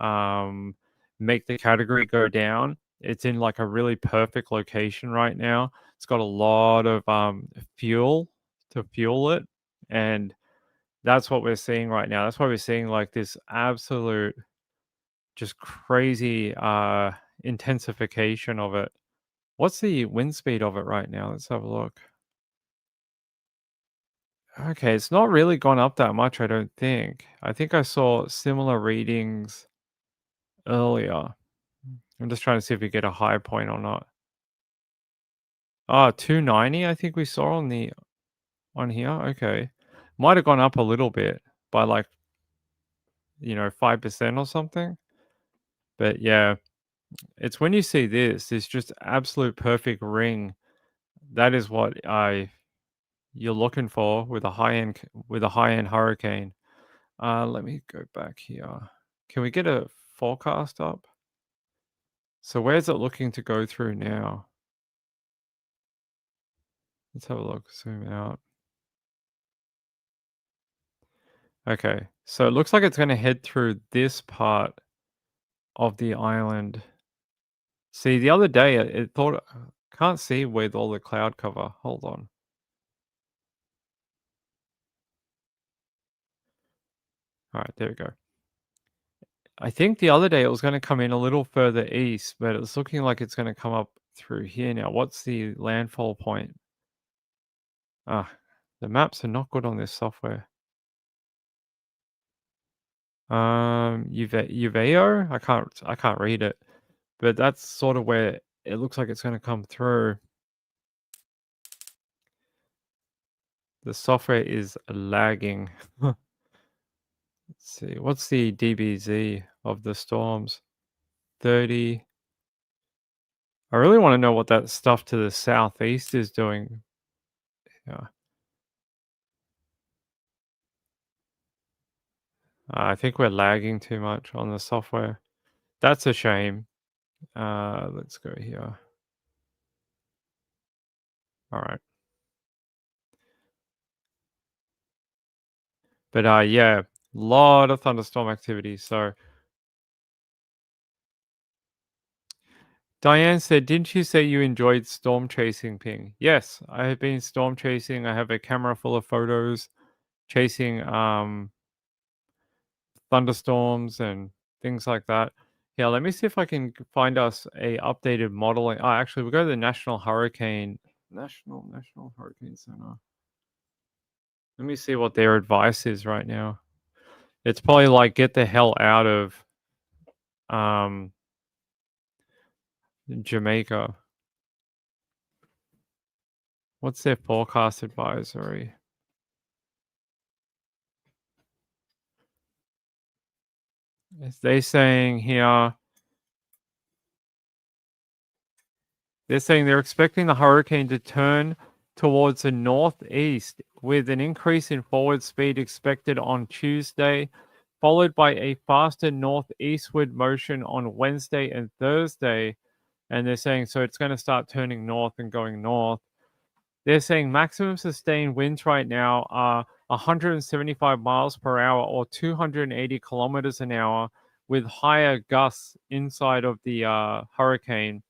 S2: um make the category go down. It's in like a really perfect location right now. It's got a lot of fuel to fuel it, and that's what we're seeing right now. That's why we're seeing like this absolute just crazy intensification of it. What's the wind speed of it right now? Let's have a look. Okay, it's not really gone up that much, I don't think. I think I saw similar readings earlier. I'm just trying to see if we get a high point or not. Ah, 290, I think we saw on here. Okay. Might have gone up a little bit by like, 5% or something. But yeah, it's when you see this just absolute perfect ring. That is what you're looking for with a high end hurricane. Let me go back here. Can we get a forecast up? So where's it looking to go through now? Let's have a look. Zoom out. Okay, so it looks like it's going to head through this part of the island. See, the other day it thought can't see with all the cloud cover. Hold on. All right, there we go. I think the other day it was going to come in a little further east, but it's looking like it's going to come up through here now. What's the landfall point? Ah, the maps are not good on this software. Uveo? I can't read it, but that's sort of where it looks like it's going to come through. The software is lagging. Let's see. What's the DBZ of the storms? 30. I really want to know what that stuff to the southeast is doing. Yeah. I think we're lagging too much on the software. That's a shame. Let's go here. All right. But yeah, lot of thunderstorm activity. So Diane said, "Didn't you say you enjoyed storm chasing, Ping?" Yes, I have been storm chasing. I have a camera full of photos chasing thunderstorms and things like that. Yeah, let me see if I can find us a updated modeling. Oh, actually, we'll go to the National Hurricane Center. Let me see what their advice is right now. It's probably like get the hell out of um Jamaica. What's their forecast advisory? Is they saying here they're saying they're expecting the hurricane to turn towards the northeast with an increase in forward speed expected on Tuesday, followed by a faster northeastward motion on Wednesday and Thursday. And they're saying so it's going to start turning north and going north. They're saying maximum sustained winds right now are 175 miles per hour or 280 kilometers an hour with higher gusts inside of the hurricane.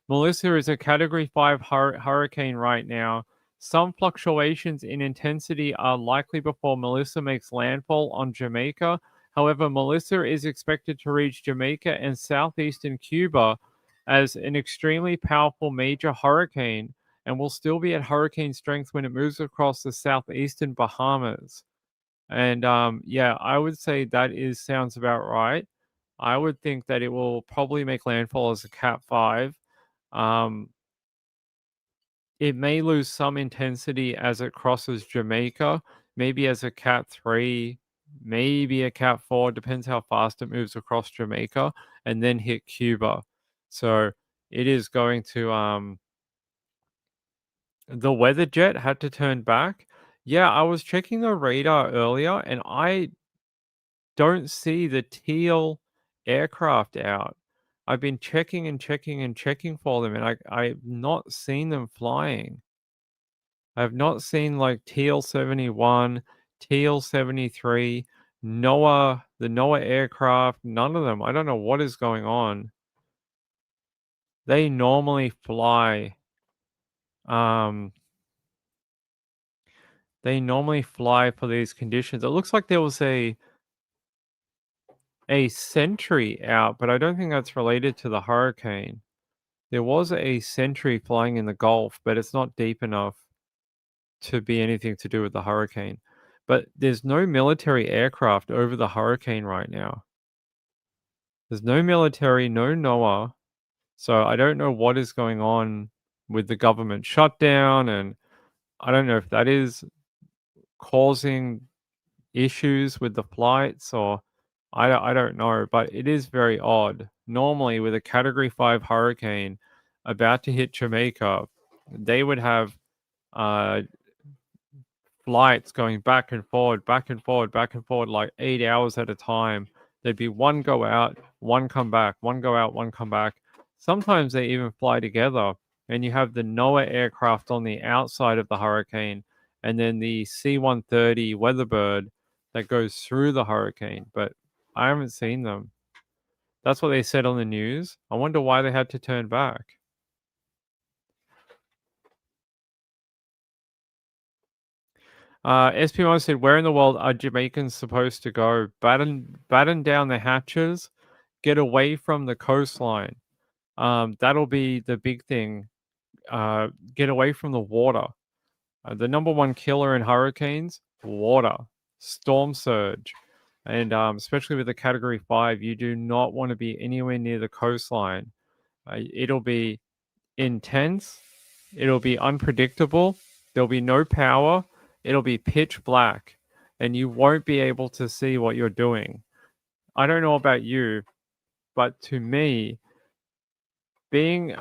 S2: Melissa is a Category 5 hurricane right now. Some fluctuations in intensity are likely before Melissa makes landfall on Jamaica. However, Melissa is expected to reach Jamaica and southeastern Cuba as an extremely powerful major hurricane and will still be at hurricane strength when it moves across the southeastern Bahamas. And yeah, I would say that sounds about right. I would think that it will probably make landfall as a Cat 5. Um, it may lose some intensity as it crosses Jamaica, maybe as a Cat 3, maybe a Cat 4, depends how fast it moves across Jamaica, and then hit Cuba. So it is going to the weather jet had to turn back. Yeah, I was checking the radar earlier and I don't see the teal aircraft out. I've been checking and checking and checking for them, and I've not seen them flying. I've not seen like Teal 71, Teal 73, the NOAA aircraft, none of them. I don't know what is going on. They normally fly. Um, they normally fly for these conditions. It looks like there was a Sentry out, but I don't think that's related to the hurricane. There was a Sentry flying in the Gulf, but it's not deep enough to be anything to do with the hurricane. But there's no military aircraft over the hurricane right now. There's no military, no NOAA. So I don't know what is going on with the government shutdown, and I don't know if that is causing issues with the flights or I don't know, but it is very odd. Normally, with a Category 5 hurricane about to hit Jamaica, they would have flights going back and forward, back and forward, back and forward, like 8 hours at a time. There'd be one go out, one come back, one go out, one come back. Sometimes they even fly together, and you have the NOAA aircraft on the outside of the hurricane, and then the C-130 Weatherbird that goes through the hurricane. But I haven't seen them. That's what they said on the news. I wonder why they had to turn back. SP1 said, where in the world are Jamaicans supposed to go? Batten down the hatches, get away from the coastline. That'll be the big thing. Get away from the water. The number one killer in hurricanes, water, storm surge. And especially with the Category 5, you do not want to be anywhere near the coastline. It'll be intense. It'll be unpredictable. There'll be no power. It'll be pitch black. And you won't be able to see what you're doing. I don't know about you, but to me, being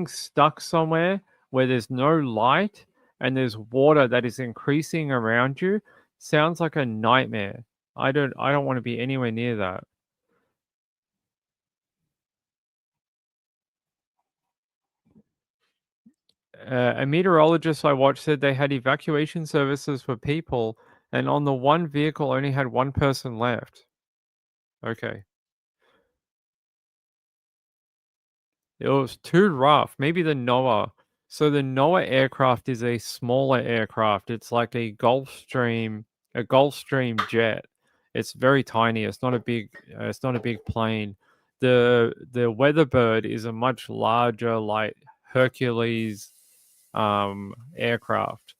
S2: stuck somewhere where there's no light and there's water that is increasing around you sounds like a nightmare. I don't want to be anywhere near that. A meteorologist I watched said they had evacuation services for people, and on the one vehicle only had one person left. Okay. It was too rough. Maybe the NOAA. So the NOAA aircraft is a smaller aircraft. It's like a Gulfstream jet. It's very tiny. It's not a big plane. The Weatherbird is a much larger, like Hercules aircraft.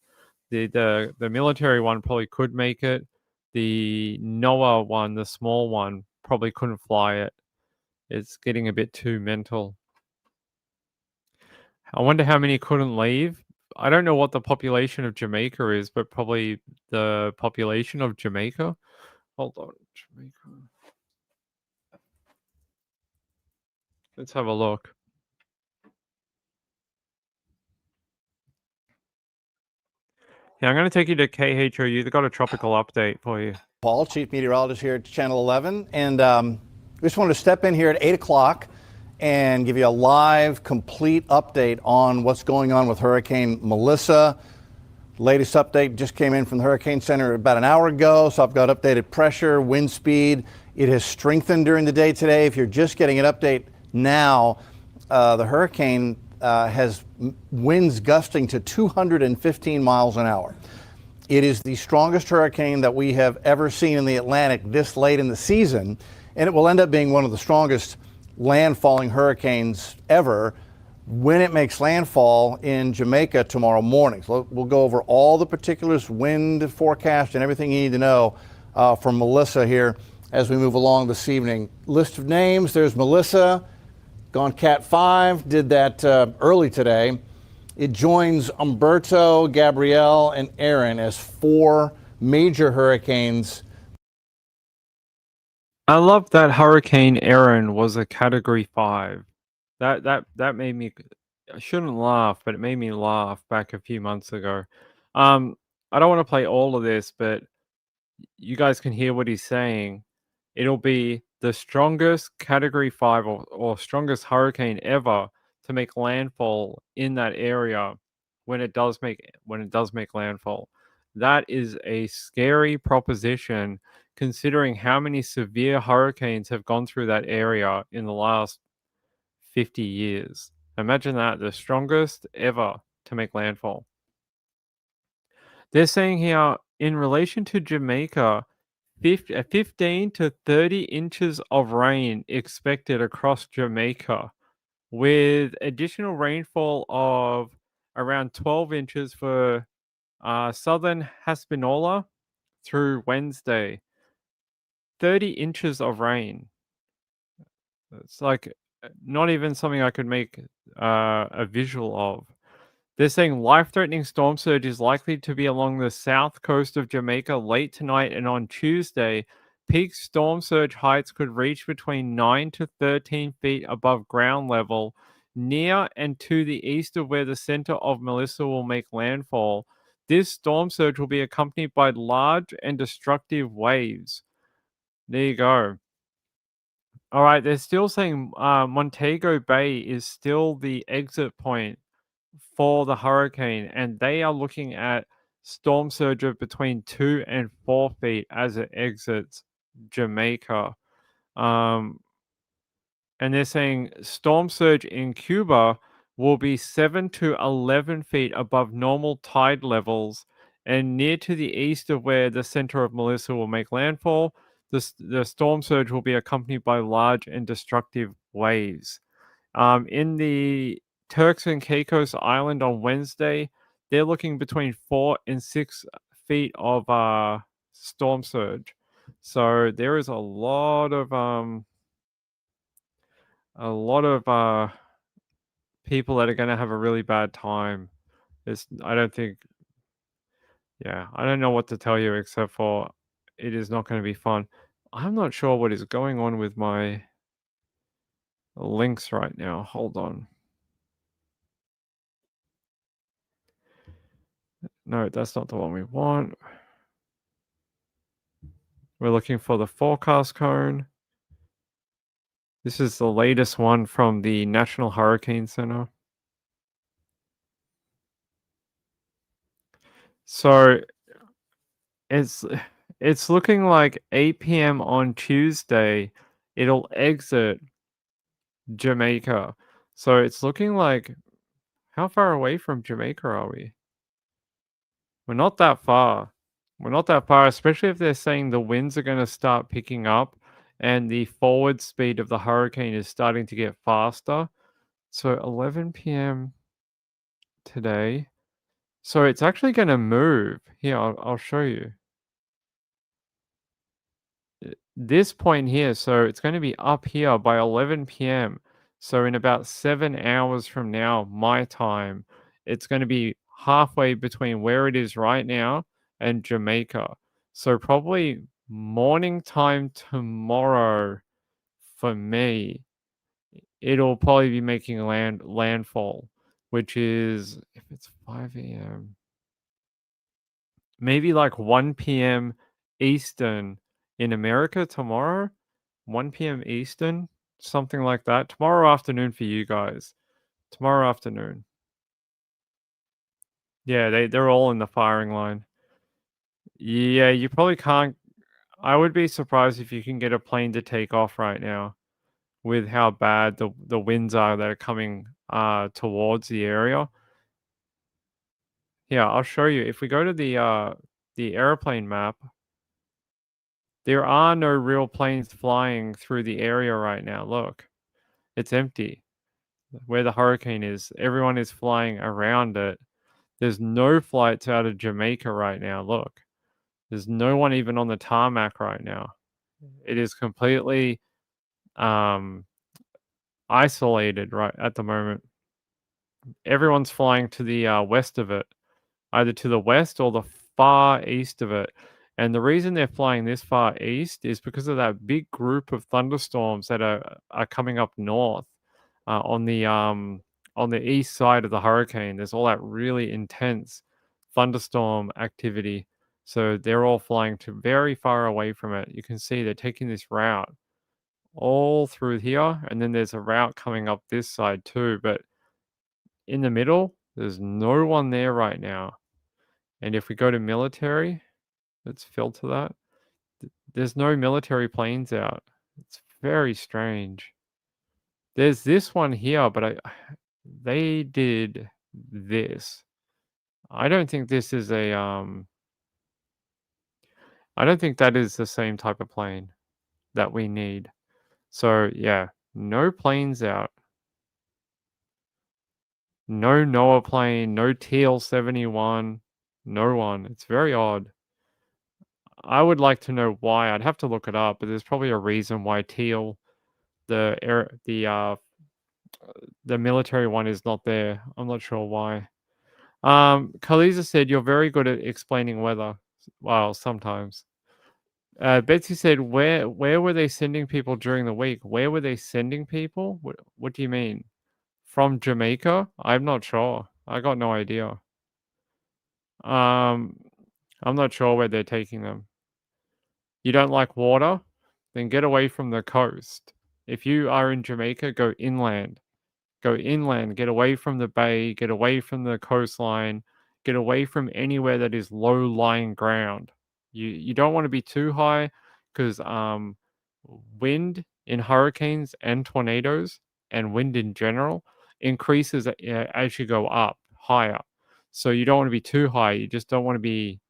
S2: The military one probably could make it. The NOAA one, the small one, probably couldn't fly it. It's getting a bit too mental. I wonder how many couldn't leave. I don't know what the population of Jamaica is, but probably the population of Jamaica. Hold on, Jamaica. Let's have a look. Yeah, I'm going to take you to KHOU. They've got a tropical update for you.
S3: Paul, Chief Meteorologist here at Channel 11. And we just wanted to step in here at 8 o'clock and give you a live, complete update on what's going on with Hurricane Melissa. Latest update just came in from the Hurricane Center about an hour ago. So I've got updated pressure, wind speed. It has strengthened during the day today. If you're just getting an update Now, the hurricane has winds gusting to 215 miles an hour. It is the strongest hurricane that we have ever seen in the Atlantic this late in the season, and it will end up being one of the strongest landfalling hurricanes ever when it makes landfall in Jamaica tomorrow morning. So we'll go over all the particulars, wind forecast, and everything you need to know from Melissa here as we move along this evening. List of names, there's Melissa, gone Cat 5, did that early today. It joins Umberto, Gabrielle, and Aaron as 4 major hurricanes.
S2: I love that Hurricane Aaron was a Category 5. That made me. I shouldn't laugh, but it made me laugh back a few months ago. I don't want to play all of this, but you guys can hear what he's saying. It'll be the strongest Category 5 or strongest hurricane ever to make landfall in that area when it does make landfall. That is a scary proposition considering how many severe hurricanes have gone through that area in the last 50 years. Imagine that, the strongest ever to make landfall. They're saying here, in relation to Jamaica, 15 to 30 inches of rain expected across Jamaica, with additional rainfall of around 12 inches for southern Hispaniola through Wednesday. 30 inches of rain. It's like not even something I could make a visual of. They're saying life-threatening storm surge is likely to be along the south coast of Jamaica late tonight and on Tuesday. Peak storm surge heights could reach between 9 to 13 feet above ground level, near and to the east of where the center of Melissa will make landfall. This storm surge will be accompanied by large and destructive waves. There you go. All right, they're still saying Montego Bay is still the exit point for the hurricane, and they are looking at storm surge of between 2 and 4 feet as it exits Jamaica. And they're saying storm surge in Cuba will be 7 to 11 feet above normal tide levels and near to the east of where the center of Melissa will make landfall. The storm surge will be accompanied by large and destructive waves. In the Turks and Caicos Island on Wednesday, they're looking between 4 and 6 feet of storm surge. So there is a lot of people that are going to have a really bad time. I don't know what to tell you except for it is not going to be fun. I'm not sure what is going on with my links right now. Hold on. No, that's not the one we want. We're looking for the forecast cone. This is the latest one from the National Hurricane Center. So it's looking like 8 p.m. on Tuesday, it'll exit Jamaica. So it's looking like, how far away from Jamaica are we? We're not that far. We're not that far, especially if they're saying the winds are going to start picking up and the forward speed of the hurricane is starting to get faster. So 11 p.m. today. So it's actually going to move. Here, I'll show you. This point here, so it's going to be up here by 11 p.m. So in about 7 hours from now, my time, it's going to be halfway between where it is right now and Jamaica. So probably morning time tomorrow for me, it'll probably be making landfall, which is, if it's 5 a.m., maybe like 1 p.m. Eastern in America tomorrow, 1 p.m. Eastern, something like that. Tomorrow afternoon for you guys. Tomorrow afternoon. Yeah, they're all in the firing line. Yeah, you probably can't. I would be surprised if you can get a plane to take off right now with how bad the winds are that are coming towards the area. Yeah, I'll show you. If we go to the airplane map, there are no real planes flying through the area right now. Look, it's empty. Where the hurricane is, everyone is flying around it. There's no flights out of Jamaica right now. Look, there's no one even on the tarmac right now. It is completely isolated right at the moment. Everyone's flying to the west of it, either to the west or the far east of it. And the reason they're flying this far east is because of that big group of thunderstorms that are coming up north on the east side of the hurricane. There's all that really intense thunderstorm activity. So they're all flying to very far away from it. You can see they're taking this route all through here, and then there's a route coming up this side too. But in the middle, there's no one there right now. And if we go to military, let's filter that. There's no military planes out. It's very strange. There's this one here, but they did this. I don't think this is a I don't think that is the same type of plane that we need. So yeah, no planes out. No NOAA plane, no TL-71, no one. It's very odd. I would like to know why. I'd have to look it up, but there's probably a reason why teal, the military one, is not there. I'm not sure why. Khaliza said you're very good at explaining weather. Well, sometimes. Betsy said, where were they sending people during the week? Where were they sending people? What do you mean? From Jamaica? I'm not sure. I got no idea. I'm not sure where they're taking them. You don't like water? Then get away from the coast. If you are in Jamaica, go inland. Go inland. Get away from the bay. Get away from the coastline. Get away from anywhere that is low-lying ground. You don't want to be too high because wind in hurricanes and tornadoes and wind in general increases as you go up higher. So you don't want to be too high. You just don't want to be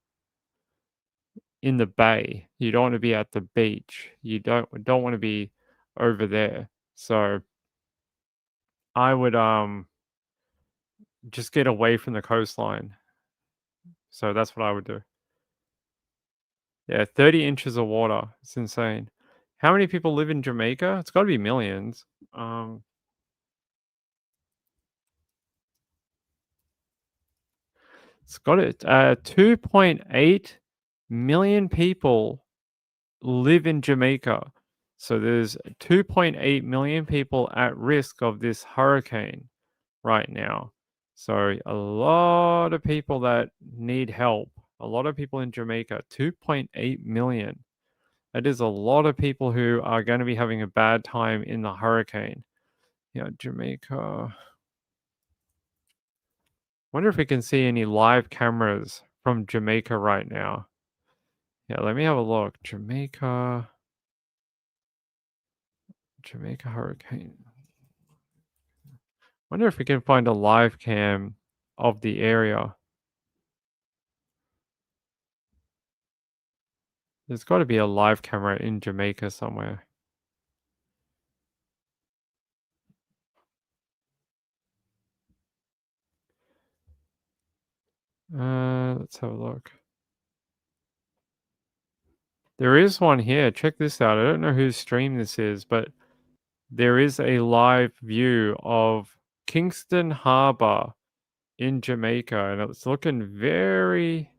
S2: in the bay. You don't want to be at the beach. You don't want to be over there. So I would just get away from the coastline. So that's what I would do. Yeah, 30 inches of water. It's insane. How many people live in Jamaica? It's got to be millions. It's got it. 2.8 million people live in Jamaica. So there's 2.8 million people at risk of this hurricane right now. So a lot of people that need help. A lot of people in Jamaica. 2.8 million. That is a lot of people who are going to be having a bad time in the hurricane. Yeah, Jamaica. Wonder if we can see any live cameras from Jamaica right now. Yeah, let me have a look. Jamaica hurricane. Wonder if we can find a live cam of the area. There's got to be a live camera in Jamaica somewhere. Let's have a look. There is one here. Check this out. I don't know whose stream this is, but there is a live view of Kingston Harbor in Jamaica, and it's looking very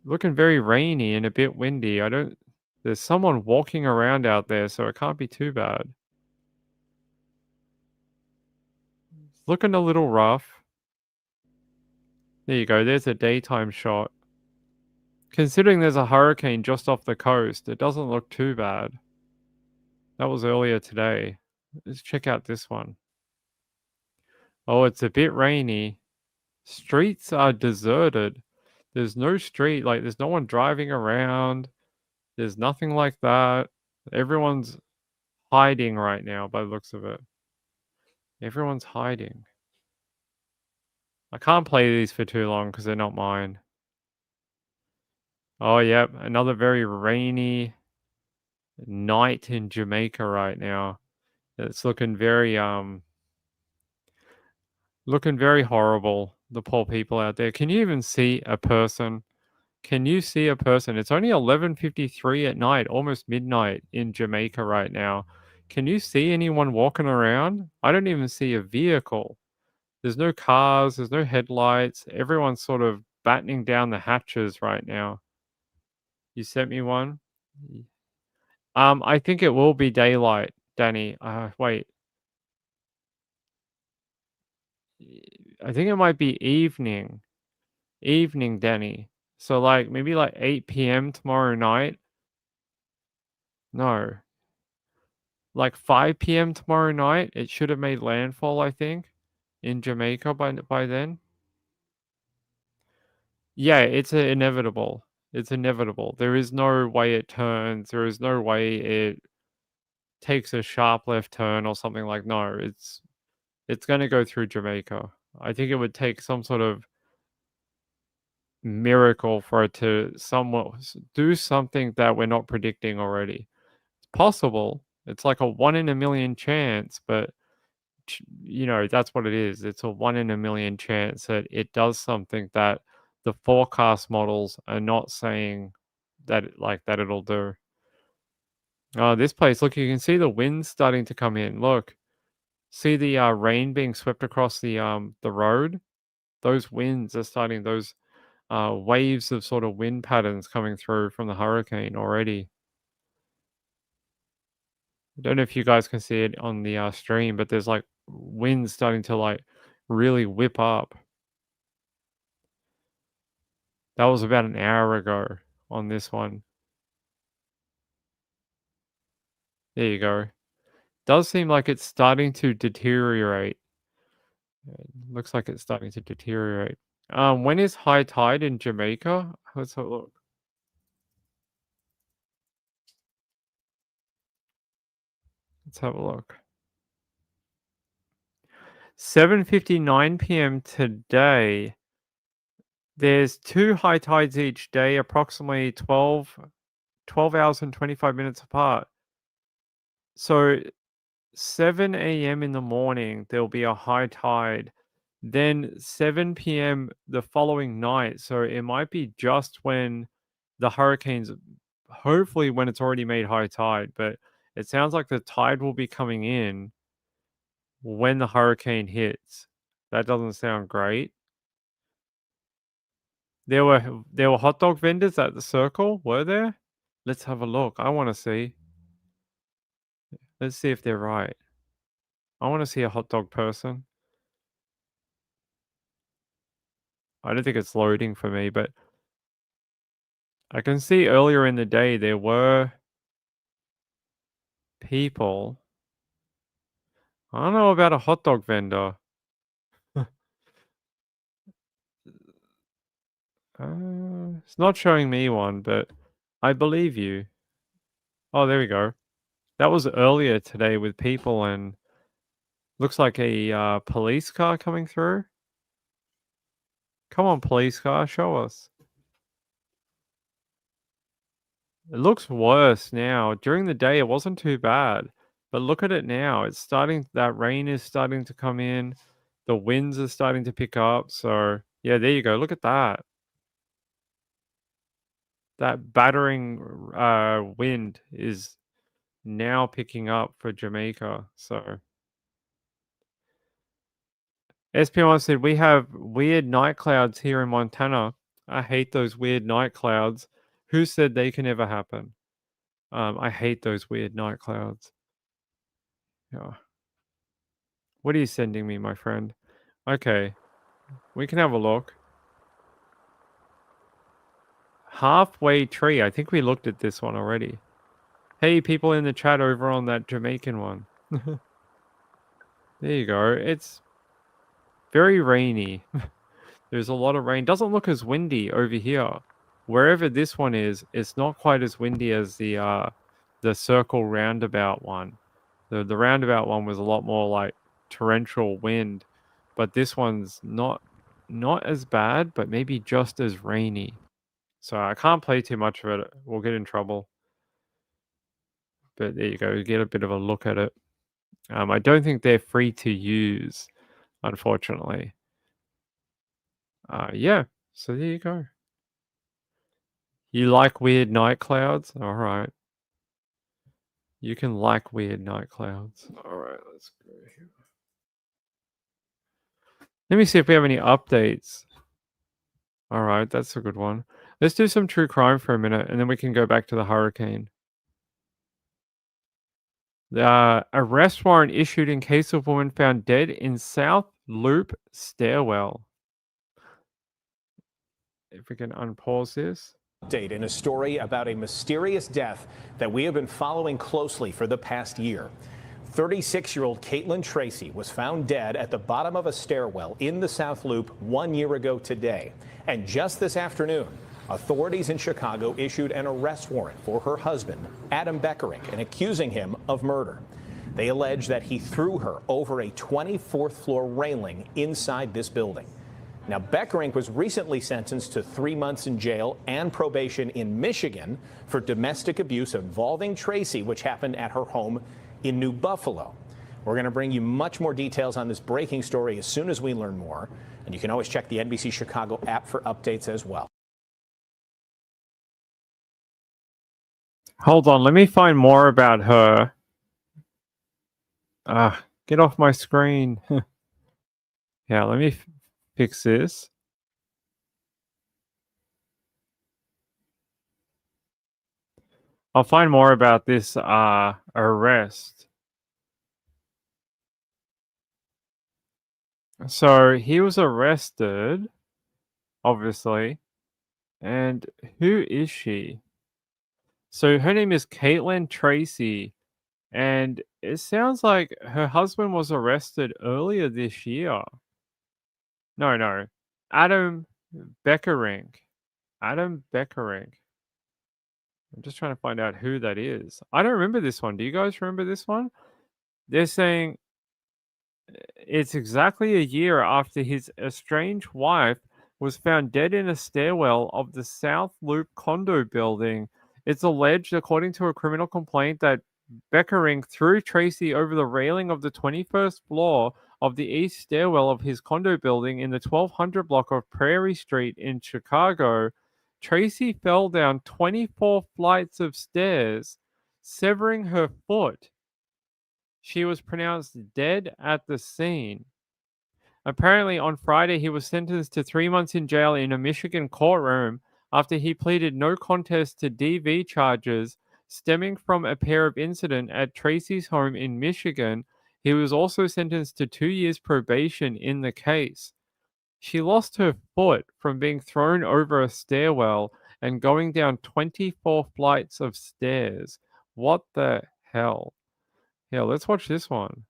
S2: rainy and a bit windy. There's someone walking around out there, so it can't be too bad. It's looking a little rough. There you go. There's a daytime shot. Considering there's a hurricane just off the coast, it doesn't look too bad. That was earlier today. Let's check out this one. Oh, it's a bit rainy. Streets are deserted. There's no street, like there's no one driving around. There's nothing like that. Everyone's hiding right now by the looks of it. Everyone's hiding. I can't play these for too long because they're not mine. Oh, yep. Another very rainy night in Jamaica right now. It's looking very horrible. The poor people out there. Can you even see a person? Can you see a person? It's only 11:53 at night, almost midnight in Jamaica right now. Can you see anyone walking around? I don't even see a vehicle. There's no cars, there's no headlights. Everyone's sort of battening down the hatches right now. You sent me one? I think it will be daylight, Danny. Wait. I think it might be evening. Evening, Danny. So like maybe like 8 p.m. tomorrow night. No. Like 5 p.m. tomorrow night. It should have made landfall, I think, in Jamaica by then. Yeah, it's inevitable. It's inevitable. There is no way it turns. There is no way it takes a sharp left turn or something like. No, it's going to go through Jamaica. I think it would take some sort of miracle for it to somewhat do something that we're not predicting already. It's possible. It's like a 1 in a million chance, but that's what it is. It's a 1 in a million chance that it does something that the forecast models are not saying that that it'll do. Oh, this place, look, you can see the wind starting to come in. Look. See the rain being swept across the road? Those winds are starting, those waves of sort of wind patterns coming through from the hurricane already. I don't know if you guys can see it on the stream, but there's like winds starting to like really whip up. That was about an hour ago on this one. There you go. Does seem like it's starting to deteriorate. It looks like it's starting to deteriorate. When is high tide in Jamaica? Let's have a look. Let's have a look. 7:59 p.m. today. There's 2 high tides each day, approximately 12 hours and 25 minutes apart. So 7 a.m. in the morning, there'll be a high tide. Then 7 p.m. the following night. So it might be just when the hurricane's, hopefully when it's already made high tide, but it sounds like the tide will be coming in when the hurricane hits. That doesn't sound great. There were hot dog vendors at the circle, were there? Let's have a look. I want to see. Let's see if they're right. I want to see a hot dog person. I don't think it's loading for me, but I can see earlier in the day there were people. I don't know about a hot dog vendor. It's not showing me one, but I believe you. Oh, there we go. That was earlier today with people, and looks like a police car coming through. Come on, police car, show us. It looks worse now. During the day, it wasn't too bad, but look at it now. It's starting. That rain is starting to come in. The winds are starting to pick up. So yeah, there you go. Look at that. That battering wind is now picking up for Jamaica. So SP1 said, we have weird night clouds here in Montana. I hate those weird night clouds. Who said they can ever happen? I hate those weird night clouds. Yeah. What are you sending me, my friend? Okay. We can have a look. Halfway tree. I think we looked at this one already. Hey, people in the chat over on that Jamaican one. There you go. It's very rainy. There's a lot of rain. Doesn't look as windy over here. Wherever this one is, it's not quite as windy as the circle roundabout one. The roundabout one was a lot more like torrential wind, but this one's not as bad, but maybe just as rainy. So I can't play too much of it. We'll get in trouble. But there you go. You get a bit of a look at it. I don't think they're free to use, unfortunately. Yeah. So there you go. You like weird night clouds? All right. You can like weird night clouds. All right, let's go here. Let me see if we have any updates. All right, that's a good one. Let's do some true crime for a minute, and then we can go back to the hurricane. The arrest warrant issued in case of woman found dead in South Loop stairwell. If we can unpause this.
S4: Update in a story about a mysterious death that we have been following closely for the past year. 36-year-old Caitlin Tracy was found dead at the bottom of a stairwell in the South Loop 1 year ago today. And just this afternoon, authorities in Chicago issued an arrest warrant for her husband, Adam Beckerink, and accusing him of murder. They allege that he threw her over a 24th floor railing inside this building. Now, Beckerink was recently sentenced to 3 months in jail and probation in Michigan for domestic abuse involving Tracy, which happened at her home in New Buffalo. We're going to bring you much more details on this breaking story as soon as we learn more. And you can always check the NBC Chicago app for updates as well.
S2: Hold on, let me find more about her. Get off my screen. Yeah, let me fix this. I'll find more about this arrest. So he was arrested, obviously. And who is she? So her name is Caitlin Tracy. And it sounds like her husband was arrested earlier this year. No. Adam Beckerink. Adam Beckerink. I'm just trying to find out who that is. I don't remember this one. Do you guys remember this one? They're saying it's exactly a year after his estranged wife was found dead in a stairwell of the South Loop condo building. It's alleged, according to a criminal complaint, that Beckerink threw Tracy over the railing of the 21st floor of the east stairwell of his condo building in the 1200 block of Prairie Street in Chicago. Tracy fell down 24 flights of stairs, severing her foot. She was pronounced dead at the scene. Apparently, on Friday, he was sentenced to 3 months in jail in a Michigan courtroom after he pleaded no contest to DV charges stemming from a pair of incidents at Tracy's home in Michigan. He was also sentenced to 2 years probation in the case. She lost her foot from being thrown over a stairwell and going down 24 flights of stairs. What the hell? Yeah, let's watch this one.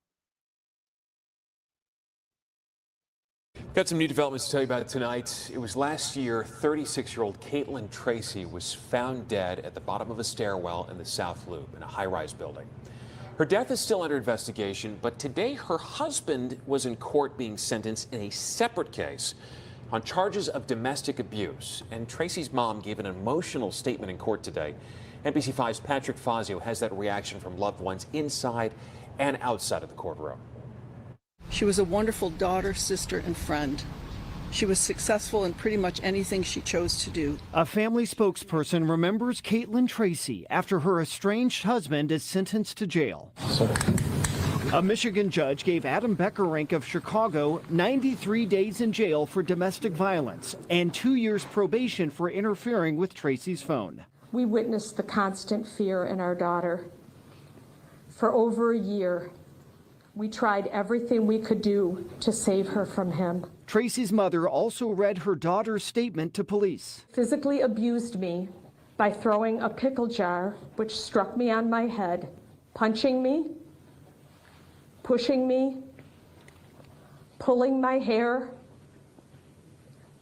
S5: Got some new developments to tell you about tonight. It was last year, 36-year-old Caitlin Tracy was found dead at the bottom of a stairwell in the South Loop in a high-rise building. Her death is still under investigation, but today her husband was in court being sentenced in a separate case on charges of domestic abuse. And Tracy's mom gave an emotional statement in court today. NBC5's Patrick Fazio has that reaction from loved ones inside and outside of the courtroom.
S6: She was a wonderful daughter, sister, and friend. She was successful in pretty much anything she chose to do.
S7: A family spokesperson remembers Caitlin Tracy after her estranged husband is sentenced to jail. A Michigan judge gave Adam Beckerink of Chicago 93 days in jail for domestic violence and 2 years probation for interfering with Tracy's phone.
S8: We witnessed the constant fear in our daughter. For over a year, we tried everything we could do to save her from him.
S7: Tracy's mother also read her daughter's statement to police.
S8: Physically abused me by throwing a pickle jar, which struck me on my head, punching me, pushing me, pulling my hair,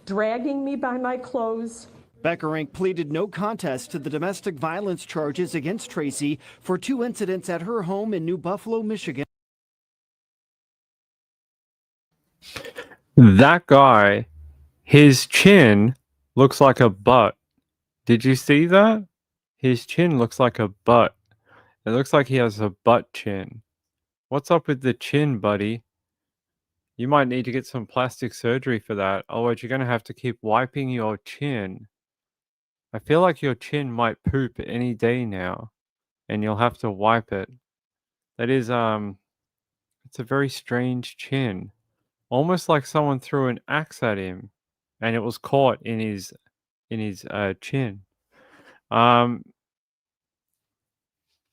S8: dragging me by my clothes.
S7: Beckerink pleaded no contest to the domestic violence charges against Tracy for 2 incidents at her home in New Buffalo, Michigan.
S2: That guy, his chin looks like a butt. Did you see that? His chin looks like a butt. It looks like he has a butt chin. What's up with the chin, buddy? You might need to get some plastic surgery for that. Otherwise, you're going to have to keep wiping your chin. I feel like your chin might poop any day now, and you'll have to wipe it. That is, it's a very strange chin. Almost like someone threw an axe at him, and it was caught in his chin.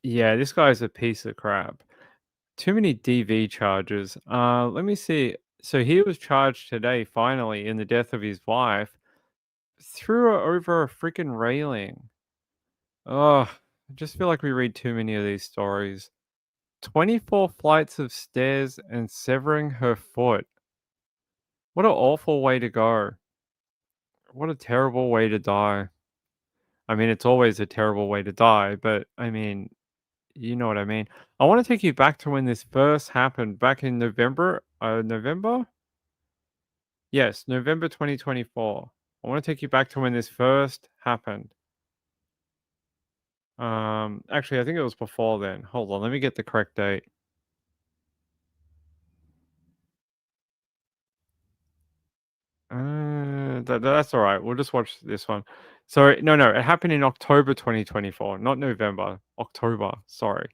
S2: Yeah, this guy's a piece of crap. Too many DV charges. Let me see. So he was charged today, finally, in the death of his wife. Threw her over a freaking railing. Oh, I just feel like we read too many of these stories. 24 flights of stairs and severing her foot. What an awful way to go. What a terrible way to die. I mean, it's always a terrible way to die, but I mean, you know what I mean. I want to take you back to when this first happened, back in November. November? Yes, November 2024. I want to take you back to when this first happened. Actually, I think it was before then. Hold on, let me get the correct date. That's all right. We'll just watch this one. So, no, it happened in October 2024, not November. October, sorry.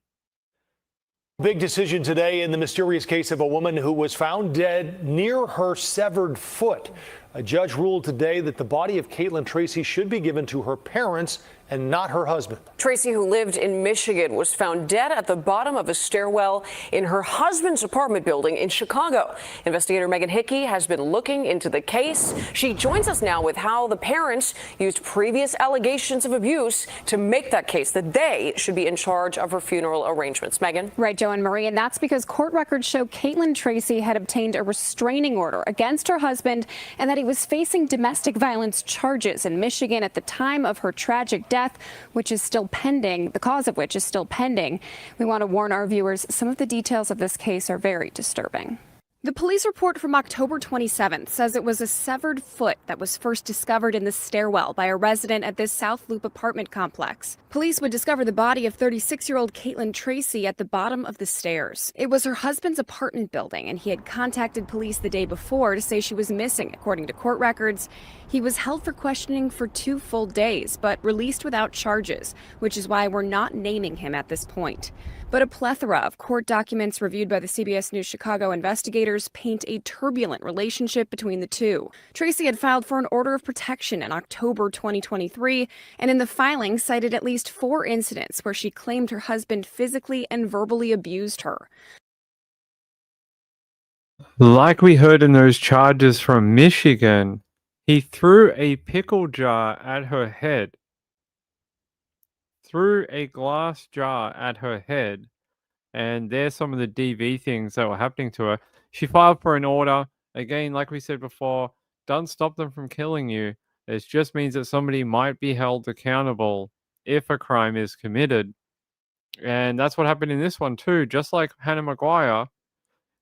S9: Big decision today in the mysterious case of a woman who was found dead near her severed foot. A judge ruled today that the body of Caitlin Tracy should be given to her parents and not her husband.
S10: Tracy, who lived in Michigan, was found dead at the bottom of a stairwell in her husband's apartment building in Chicago. Investigator Megan Hickey has been looking into the case. She joins us now with how the parents used previous allegations of abuse to make that case that they should be in charge of her funeral arrangements. Megan?
S11: Right, Joe and Marie, and that's because court records show Caitlin Tracy had obtained a restraining order against her husband and that he was facing domestic violence charges in Michigan at the time of her tragic death, which is still pending, the cause of which is still pending. We want to warn our viewers, some of the details of this case are very disturbing. The police report from October 27th says it was a severed foot that was first discovered in the stairwell by a resident at this South Loop apartment complex. Police would discover the body of 36-year-old Caitlin Tracy at the bottom of the stairs. It was her husband's apartment building, and he had contacted police the day before to say she was missing, according to court records. He was held for questioning for 2 full days, but released without charges, which is why we're not naming him at this point. But a plethora of court documents reviewed by the CBS News Chicago investigators paint a turbulent relationship between the two. Tracy had filed for an order of protection in October 2023, and in the filing cited at least 4 incidents where she claimed her husband physically and verbally abused her.
S2: Like we heard in those charges from Michigan, he threw a pickle jar at her head. Threw a glass jar at her head, and there's some of the DV things that were happening to her. She filed for an order. Again, like we said before, doesn't stop them from killing you. It just means that somebody might be held accountable if a crime is committed. And that's what happened in this one too. Just like Hannah Maguire,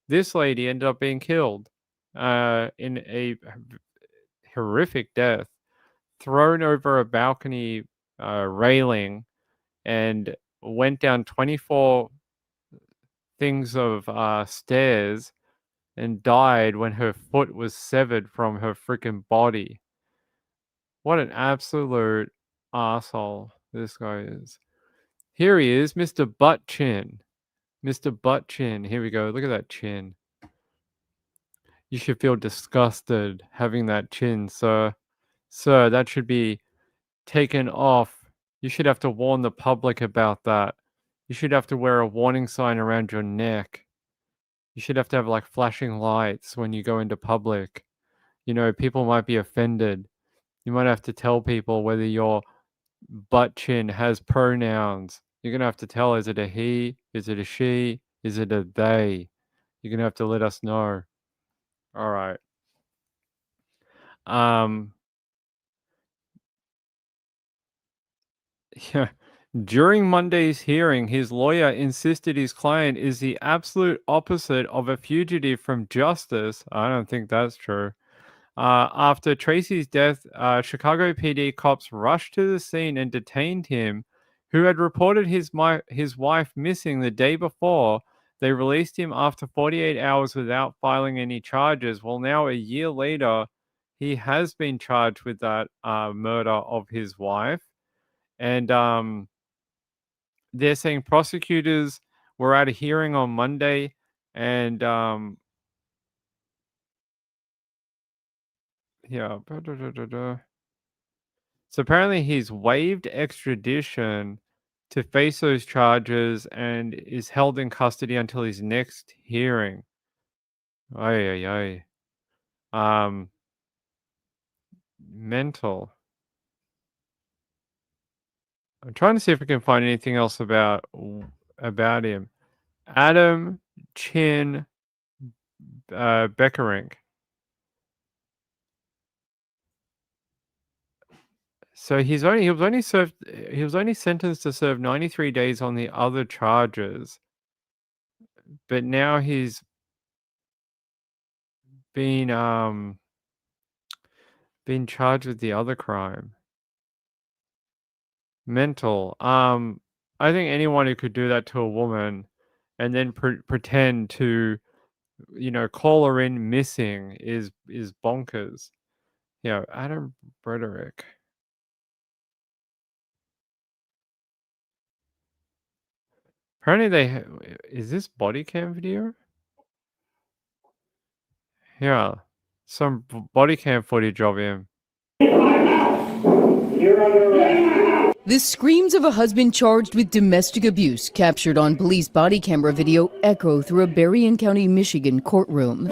S2: this lady ended up being killed in a horrific death, thrown over a balcony railing, and went down 24 things of stairs and died when her foot was severed from her freaking body. What an absolute asshole this guy is. Here he is, Mr. Butt Chin. Mr. Butt Chin. Here we go. Look at that chin. You should feel disgusted having that chin, sir. Sir, that should be taken off. You should have to warn the public about that. You should have to wear a warning sign around your neck. You should have to have like flashing lights when you go into public. You know, people might be offended. You might have to tell people whether your butt chin has pronouns. You're going to have to tell, is it a he? Is it a she? Is it a they? You're going to have to let us know. All right. Yeah. During Monday's hearing, his lawyer insisted his client is the absolute opposite of a fugitive from justice. I don't think that's true. After Tracy's death, Chicago PD cops rushed to the scene and detained him, who had reported his wife missing the day before. They released him after 48 hours without filing any charges. Well, now a year later, he has been charged with that murder of his wife. And they're saying prosecutors were at a hearing on Monday, and yeah. So apparently he's waived extradition to face those charges and is held in custody until his next hearing. Ay, ay, ay. Mental. I'm trying to see if I can find anything else about him. Adam Chin Beckerink. So he was only sentenced to serve 93 days on the other charges, but now he's been charged with the other crime. Mental. I think anyone who could do that to a woman and then pretend to, call her in missing is bonkers. Yeah, Adam Broderick. Apparently is this body cam video? Yeah, some body cam footage of him.
S12: The screams of a husband charged with domestic abuse captured on police body camera video echo through a Berrien County, Michigan courtroom.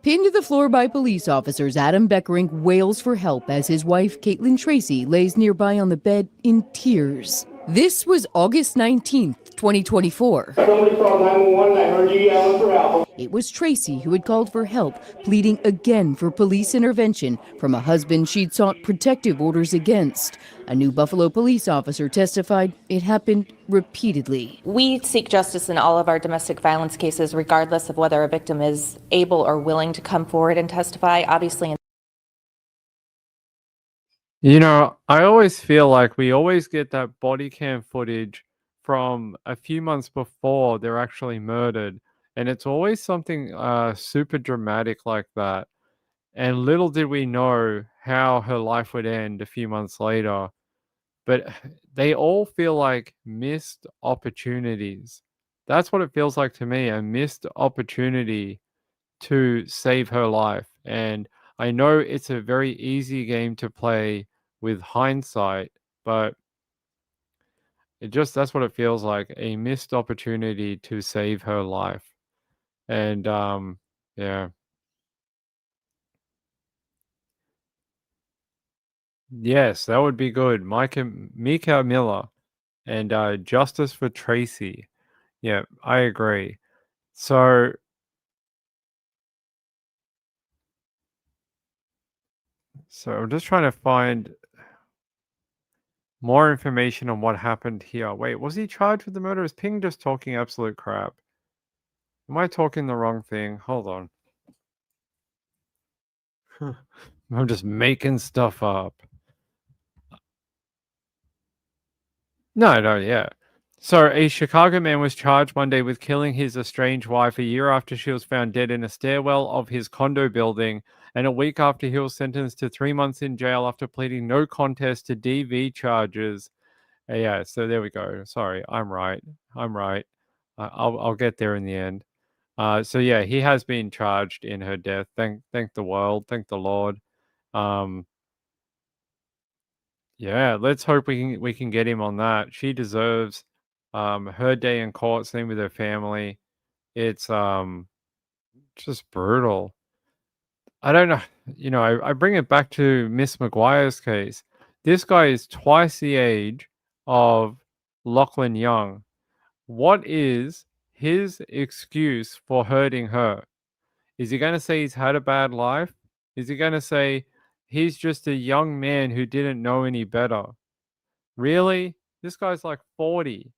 S12: Pinned to the floor by police officers, Adam Beckerink wails for help as his wife, Caitlin Tracy, lays nearby on the bed in tears. This was August 19th, 2024.
S13: Somebody called 911, I heard you yelling for help.
S12: It was Tracy who had called for help, pleading again for police intervention from a husband she'd sought protective orders against. A New Buffalo police officer testified it happened repeatedly.
S14: We seek justice in all of our domestic violence cases, regardless of whether a victim is able or willing to come forward and testify. Obviously,
S2: I always feel like we always get that body cam footage from a few months before they're actually murdered. And it's always something super dramatic like that. And little did we know how her life would end a few months later. But they all feel like missed opportunities. That's what it feels like to me, a missed opportunity to save her life. And I know it's a very easy game to play with hindsight, but that's what it feels like, a missed opportunity to save her life. And yeah. Yes, that would be good. Mika Miller and Justice for Tracy. Yeah, I agree. So I'm just trying to find more information on what happened here. Wait, was he charged with the murder? Is Ping just talking absolute crap? Am I talking the wrong thing? Hold on. I'm just making stuff up. No, yeah. So a Chicago man was charged Monday with killing his estranged wife a year after she was found dead in a stairwell of his condo building, and a week after he was sentenced to 3 months in jail after pleading no contest to DV charges. Yeah, so there we go. Sorry, I'm right. I'll get there in the end. So yeah, he has been charged in her death. Thank the world, thank the Lord. Yeah, let's hope we can get him on that. She deserves her day in court. Same with her family. It's just brutal. I don't know. I bring it back to Miss McGuire's case. This guy is twice the age of Lachlan Young. What is his excuse for hurting her? Is he going to say he's had a bad life? Is he going to say he's just a young man who didn't know any better. Really? This guy's like 40.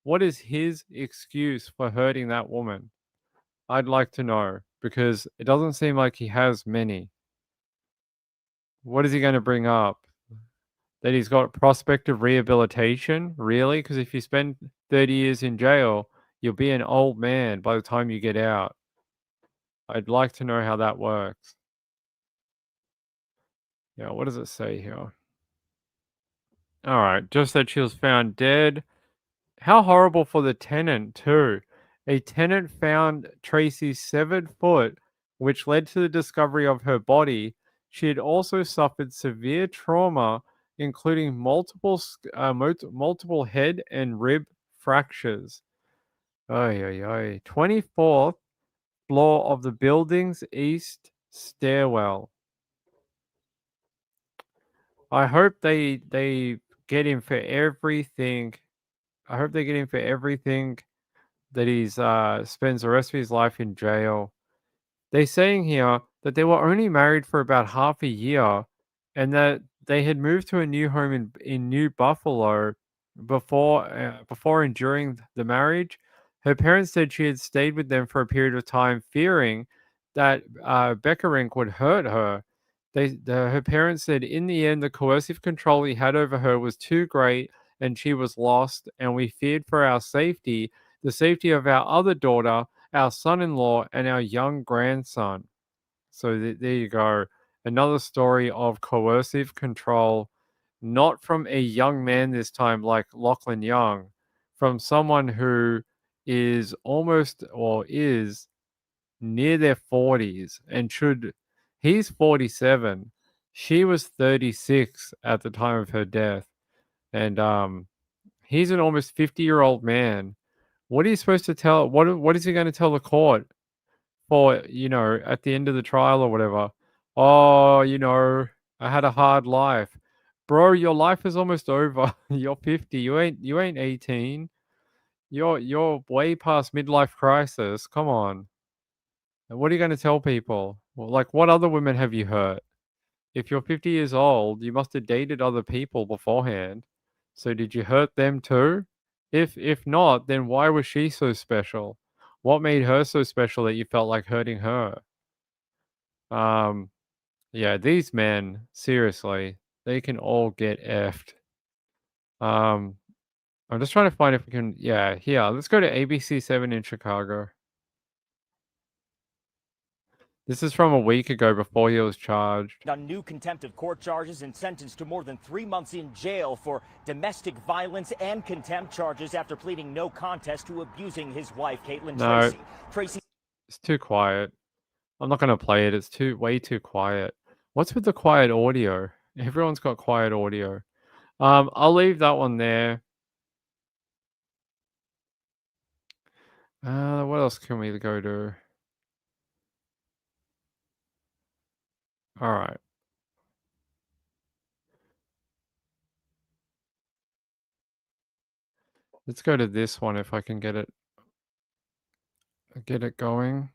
S2: What is his excuse for hurting that woman? I'd like to know, because it doesn't seem like he has many. What is he going to bring up? That he's got prospective rehabilitation? Really? Because if you spend 30 years in jail, you'll be an old man by the time you get out. I'd like to know how that works. Yeah, what does it say here? All right, just that she was found dead. How horrible for the tenant, too. A tenant found Tracy's severed foot, which led to the discovery of her body. She had also suffered severe trauma, including multiple head and rib fractures. Ay, ay, ay. 24th floor of the building's east stairwell. I hope they get him for everything. I hope they get him for everything that he's spends the rest of his life in jail. They're saying here that they were only married for about half a year, and that they had moved to a new home in New Buffalo before and during the marriage. Her parents said she had stayed with them for a period of time, fearing that Beckerink would hurt her. Her parents said in the end the coercive control he had over her was too great, and she was lost, and we feared for our safety, the safety of our other daughter, our son-in-law, and our young grandson. So there you go. Another story of coercive control, not from a young man this time like Lachlan Young, from someone who is almost or is near their 40s and should. He's 47. She was 36 at the time of her death. And he's an almost 50-year-old man. What are you supposed to tell? What is he going to tell the court for, at the end of the trial or whatever? Oh, I had a hard life. Bro, your life is almost over. You're 50. You ain't 18. You're way past midlife crisis. Come on. And what are you going to tell people? Well, like, what other women have you hurt? If you're 50 years old, you must have dated other people beforehand. So did you hurt them too? If not, then why was she so special? What made her so special that you felt like hurting her? Yeah, these men, seriously, they can all get effed. Um, I'm just trying to find if we can. Yeah, here. Let's go to ABC7 in Chicago. This is from a week ago before he was charged.
S15: On new contempt of court charges and sentenced to more than 3 months in jail for domestic violence and contempt charges after pleading no contest to abusing his wife, Caitlin
S2: No,
S15: Tracy.
S2: it's too quiet. I'm not going to play it. It's way too quiet. What's with the quiet audio? Everyone's got quiet audio. I'll leave that one there. What else can we go to? All right. Let's go to this one if I can get it going.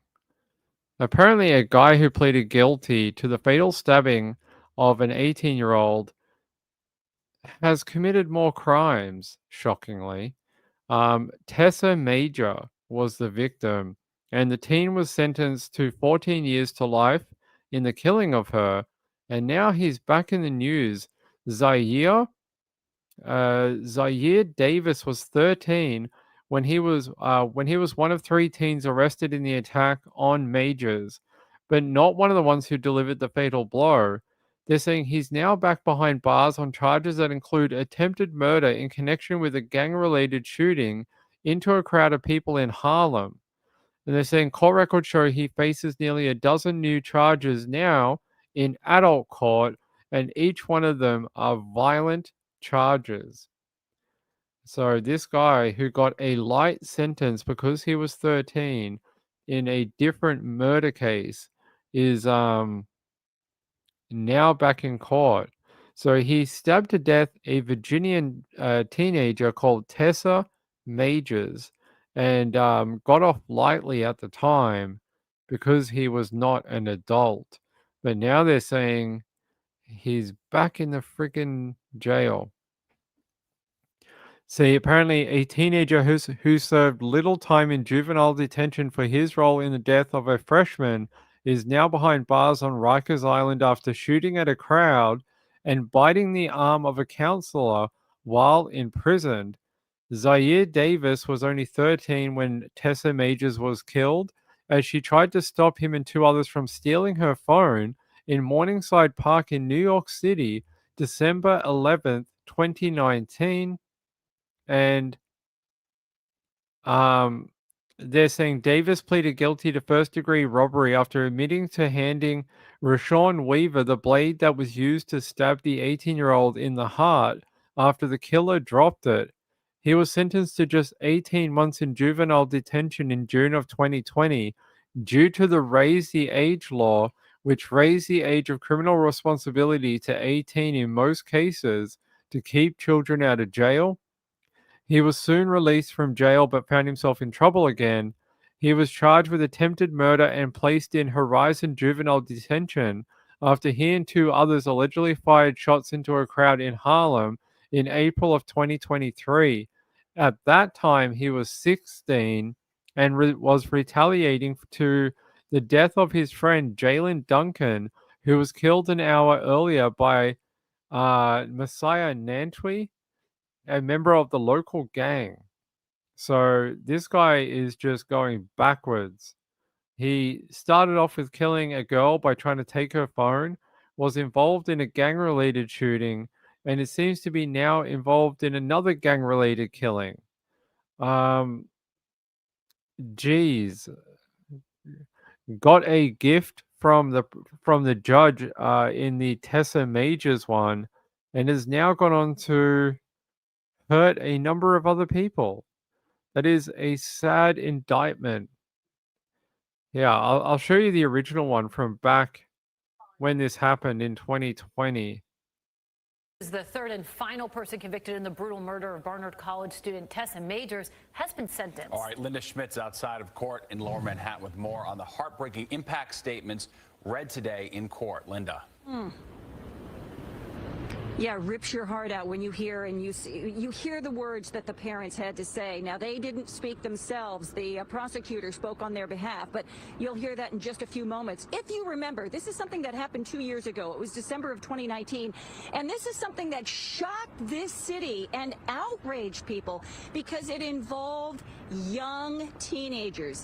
S2: Apparently, a guy who pleaded guilty to the fatal stabbing of an 18-year-old has committed more crimes, shockingly. Tessa Major was the victim, and the teen was sentenced to 14 years to life in the killing of her, and now he's back in the news. Zaire Davis was 13 when he was one of 3 teens arrested in the attack on Majors, but not one of the ones who delivered the fatal blow. They're saying he's now back behind bars on charges that include attempted murder in connection with a gang-related shooting into a crowd of people in Harlem. And they're saying court records show he faces nearly a dozen new charges now in adult court, and each one of them are violent charges. So this guy who got a light sentence because he was 13 in a different murder case is now back in court. So he stabbed to death a Virginian teenager called Tessa Majors, and got off lightly at the time because he was not an adult. But now they're saying He's back in the freaking jail. See, apparently a teenager who served little time in juvenile detention for his role in the death of a freshman is now behind bars on Rikers Island after shooting at a crowd and biting the arm of a counselor while imprisoned. Zaire Davis was only 13 when Tessa Majors was killed, as she tried to stop him and two others from stealing her phone in Morningside Park in New York City, December 11th, 2019. And um, they're saying Davis pleaded guilty to first-degree robbery after admitting to handing Rashawn Weaver the blade that was used to stab the 18-year-old in the heart after the killer dropped it. He was sentenced to just 18 months in juvenile detention in June of 2020 due to the Raise the Age law, which raised the age of criminal responsibility to 18 in most cases to keep children out of jail. He was soon released from jail but found himself in trouble again. He was charged with attempted murder and placed in Horizon Juvenile Detention after he and two others allegedly fired shots into a crowd in Harlem in April of 2023. At that time, he was 16 and was retaliating to the death of his friend Jalen Duncan, who was killed an hour earlier by Messiah Nantwi, a member of the local gang. So this guy is just going backwards. He started off with killing a girl by trying to take her phone, was involved in a gang-related shooting, and it seems to be now involved in another gang-related killing. Geez, got a gift from the judge in the Tessa Majors one, and has now gone on to hurt a number of other people. That is a sad indictment. Yeah, I'll show you the original one from back when this happened in 2020.
S16: Is the third and final person convicted in the brutal murder of Barnard College student Tessa Majors has been sentenced.
S17: All right, Linda Schmidt's outside of court in Lower Manhattan with more on the heartbreaking impact statements read today in court. Linda.
S18: Yeah, rips your heart out when you hear and you hear the words that the parents had to say. Now, they didn't speak themselves. The prosecutor spoke on their behalf, but you'll hear that in just a few moments. If you remember, this is something that happened 2 years ago. It was December of 2019, and this is something that shocked this city and outraged people because it involved young teenagers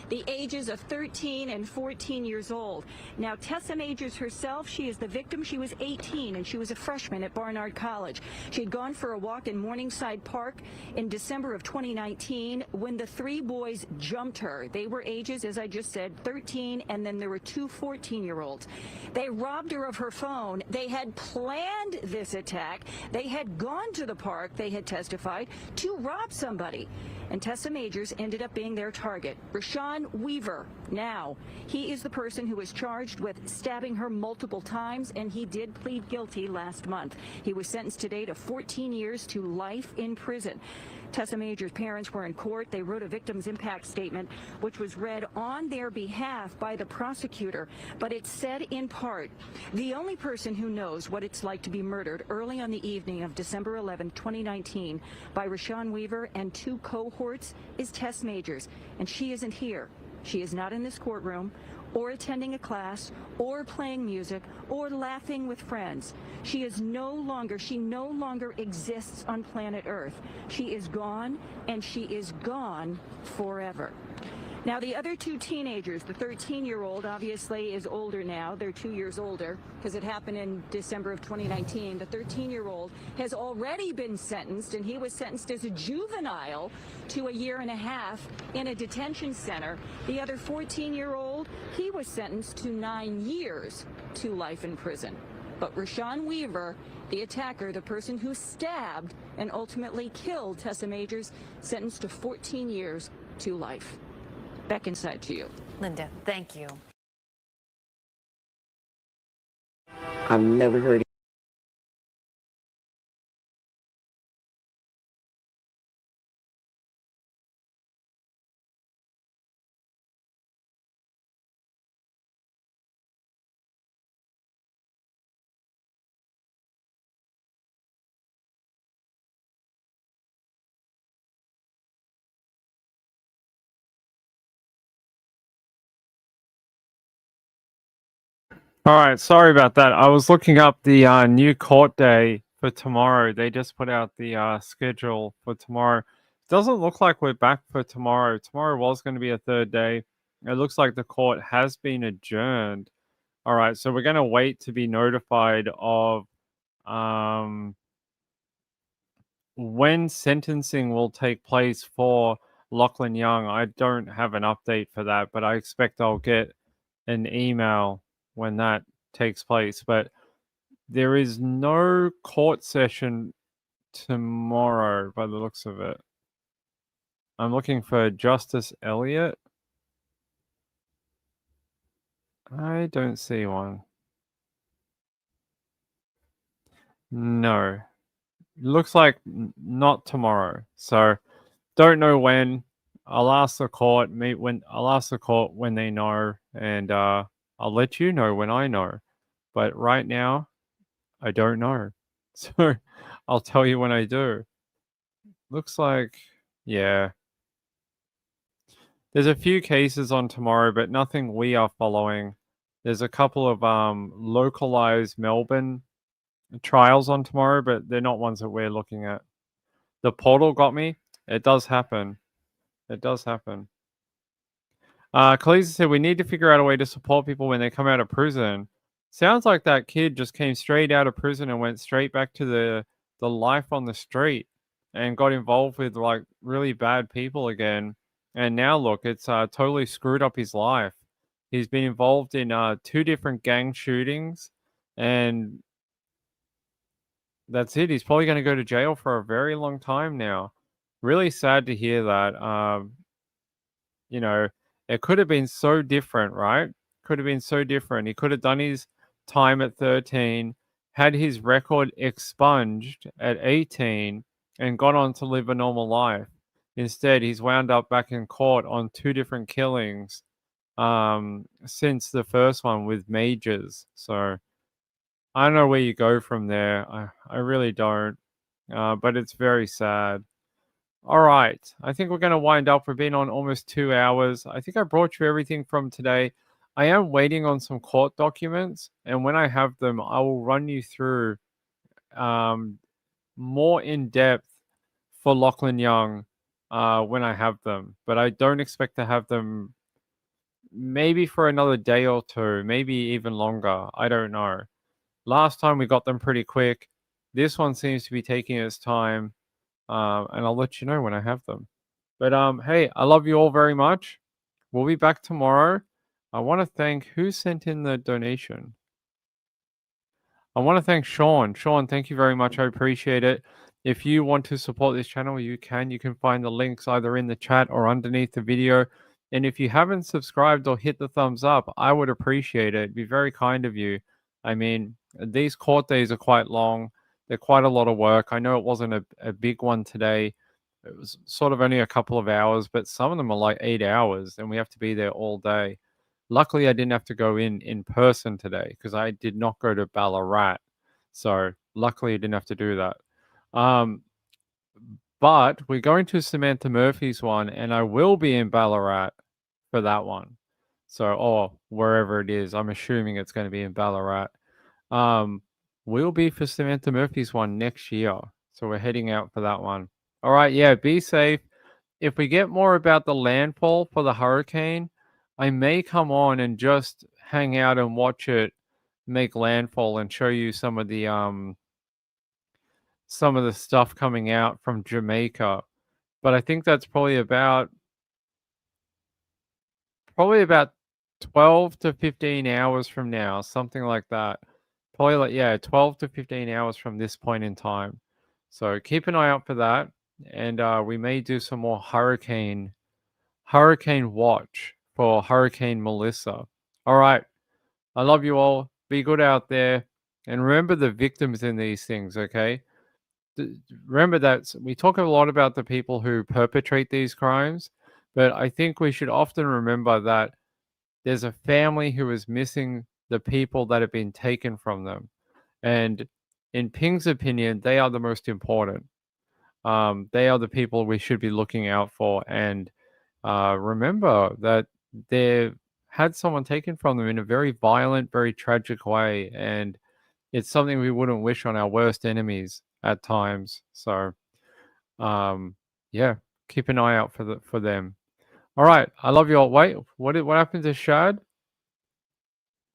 S18: the ages of 13 and 14 years old. Now, Tessa Majors herself, she is the victim. She was 18, and she was a freshman at Barnard College. She had gone for a walk in Morningside Park in December of 2019 when the three boys jumped her. They were ages, as I just said, 13, and then there were two 14-year-olds. They robbed her of her phone. They had planned this attack. They had gone to the park, they had testified, to rob somebody. And Tessa Majors ended up being their target. Rashawn Weaver, now, he is the person who was charged with stabbing her multiple times, and he did plead guilty last month. He was sentenced today to 14 years to life in prison. Tessa Majors' parents were in court. They wrote a victim's impact statement, which was read on their behalf by the prosecutor. But it said in part, the only person who knows what it's like to be murdered early on the evening of December 11, 2019, by Rashawn Weaver and two cohorts is Tess Majors. And she isn't here. She is not in this courtroom, or attending a class, or playing music, or laughing with friends. She no longer exists on planet Earth. She is gone, and she is gone forever. Now, the other two teenagers, the 13-year-old obviously is older now. They're 2 years older because it happened in December of 2019. The 13-year-old has already been sentenced, and he was sentenced as a juvenile to 1.5 years in a detention center. The other 14-year-old, he was sentenced to 9 years to life in prison. But Rashawn Weaver, the attacker, the person who stabbed and ultimately killed Tessa Majors, sentenced to 14 years to life. Back inside to you.
S16: Linda, thank you.
S19: I've never heard
S2: All right, sorry about that. I was looking up the new court day for tomorrow. They just put out the schedule for tomorrow. Doesn't look like we're back for tomorrow. Tomorrow was going to be a third day. It looks like the court has been adjourned. All right, so we're going to wait to be notified of when sentencing will take place for Lachlan Young. I don't have an update for that, but I expect I'll get an email when that takes place. But there is no court session tomorrow by the looks of it. I'm looking for Justice Elliott. I don't see one. No. Looks like not tomorrow. So don't know when. I'll ask the court when they know, and I'll let you know when I know. But right now, I don't know. So I'll tell you when I do. Looks like, yeah. There's a few cases on tomorrow, but nothing we are following. There's a couple of localized Melbourne trials on tomorrow, but they're not ones that we're looking at. The portal got me. It does happen. It does happen. Khaleesa said we need to figure out a way to support people when they come out of prison. Sounds like that kid just came straight out of prison and went straight back to the life on the street and got involved with like really bad people again. And now look, it's totally screwed up his life. He's been involved in 2 different gang shootings, and that's it. He's probably going to go to jail for a very long time now. Really sad to hear that. You know, it could have been so different, right? Could have been so different. He could have done his time at 13, had his record expunged at 18, and gone on to live a normal life. Instead, he's wound up back in court on 2 different killings since the first one with Majors. So I don't know where you go from there. I really don't. But it's very sad. All right. I think we're going to wind up. We've been on almost 2 hours. I think I brought you everything from today. I am waiting on some court documents, and when I have them, I will run you through more in depth for Lachlan Young when I have them. But I don't expect to have them maybe for another day or 2, maybe even longer. I don't know. Last time we got them pretty quick. This one seems to be taking its time. And I'll let you know when I have them. But hey, I love you all very much. We'll be back tomorrow. I want to thank who sent in the donation. I want to thank Sean. Sean, thank you very much. I appreciate it. If you want to support this channel, you can. You can find the links either in the chat or underneath the video. And if you haven't subscribed or hit the thumbs up, I would appreciate it. It'd be very kind of you. I mean, these court days are quite long. They're quite a lot of work. I know it wasn't a big one today. It was sort of only a couple of hours, but some of them are like 8 hours, and we have to be there all day. Luckily, I didn't have to go in person today because I did not go to Ballarat. So luckily, I didn't have to do that. But we're going to Samantha Murphy's one, and I will be in Ballarat for that one. So, or wherever it is, I'm assuming it's going to be in Ballarat. We'll be for Samantha Murphy's one next year. So we're heading out for that one. All right, yeah, be safe. If we get more about the landfall for the hurricane, I may come on and just hang out and watch it make landfall and show you some of the stuff coming out from Jamaica. But I think that's probably about 12 to 15 hours from now, something like that. Probably like, yeah, 12 to 15 hours from this point in time. So keep an eye out for that. And we may do some more hurricane watch for Hurricane Melissa. All right. I love you all. Be good out there. And remember the victims in these things, okay? Remember that we talk a lot about the people who perpetrate these crimes, but I think we should often remember that there's a family who is missing the people that have been taken from them. And in Ping's opinion, they are the most important. They are the people we should be looking out for. And remember that there had someone taken from them in a very violent, very tragic way, and it's something we wouldn't wish on our worst enemies at times. So, yeah, keep an eye out for them. All right, I love you all. Wait, what happened to Shad?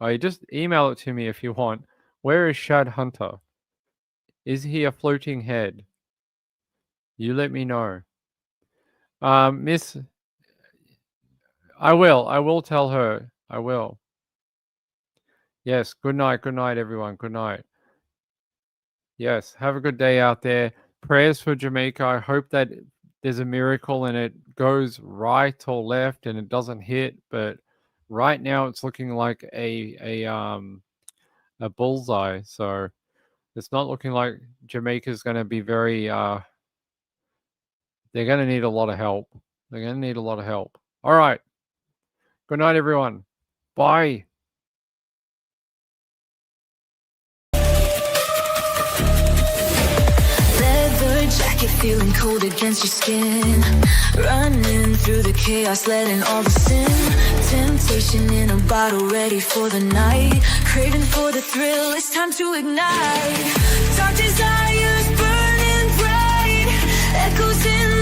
S2: Oh, you just email it to me if you want. Where is Shad Hunter? Is he a floating head? You let me know. Miss, I will tell her. I will. Yes, good night, everyone. Good night. Yes, have a good day out there. Prayers for Jamaica. I hope that there's a miracle and it goes right or left and it doesn't hit. But right now, it's looking like a bullseye. So it's not looking like Jamaica's going to be very. They're going to need a lot of help. They're going to need a lot of help. All right. Good night, everyone. Bye.
S1: Jacket feeling cold against your skin, running through the chaos, letting all the sin, temptation in a bottle, ready for the night, craving for the thrill, it's time to ignite, dark desires burning bright, echoes in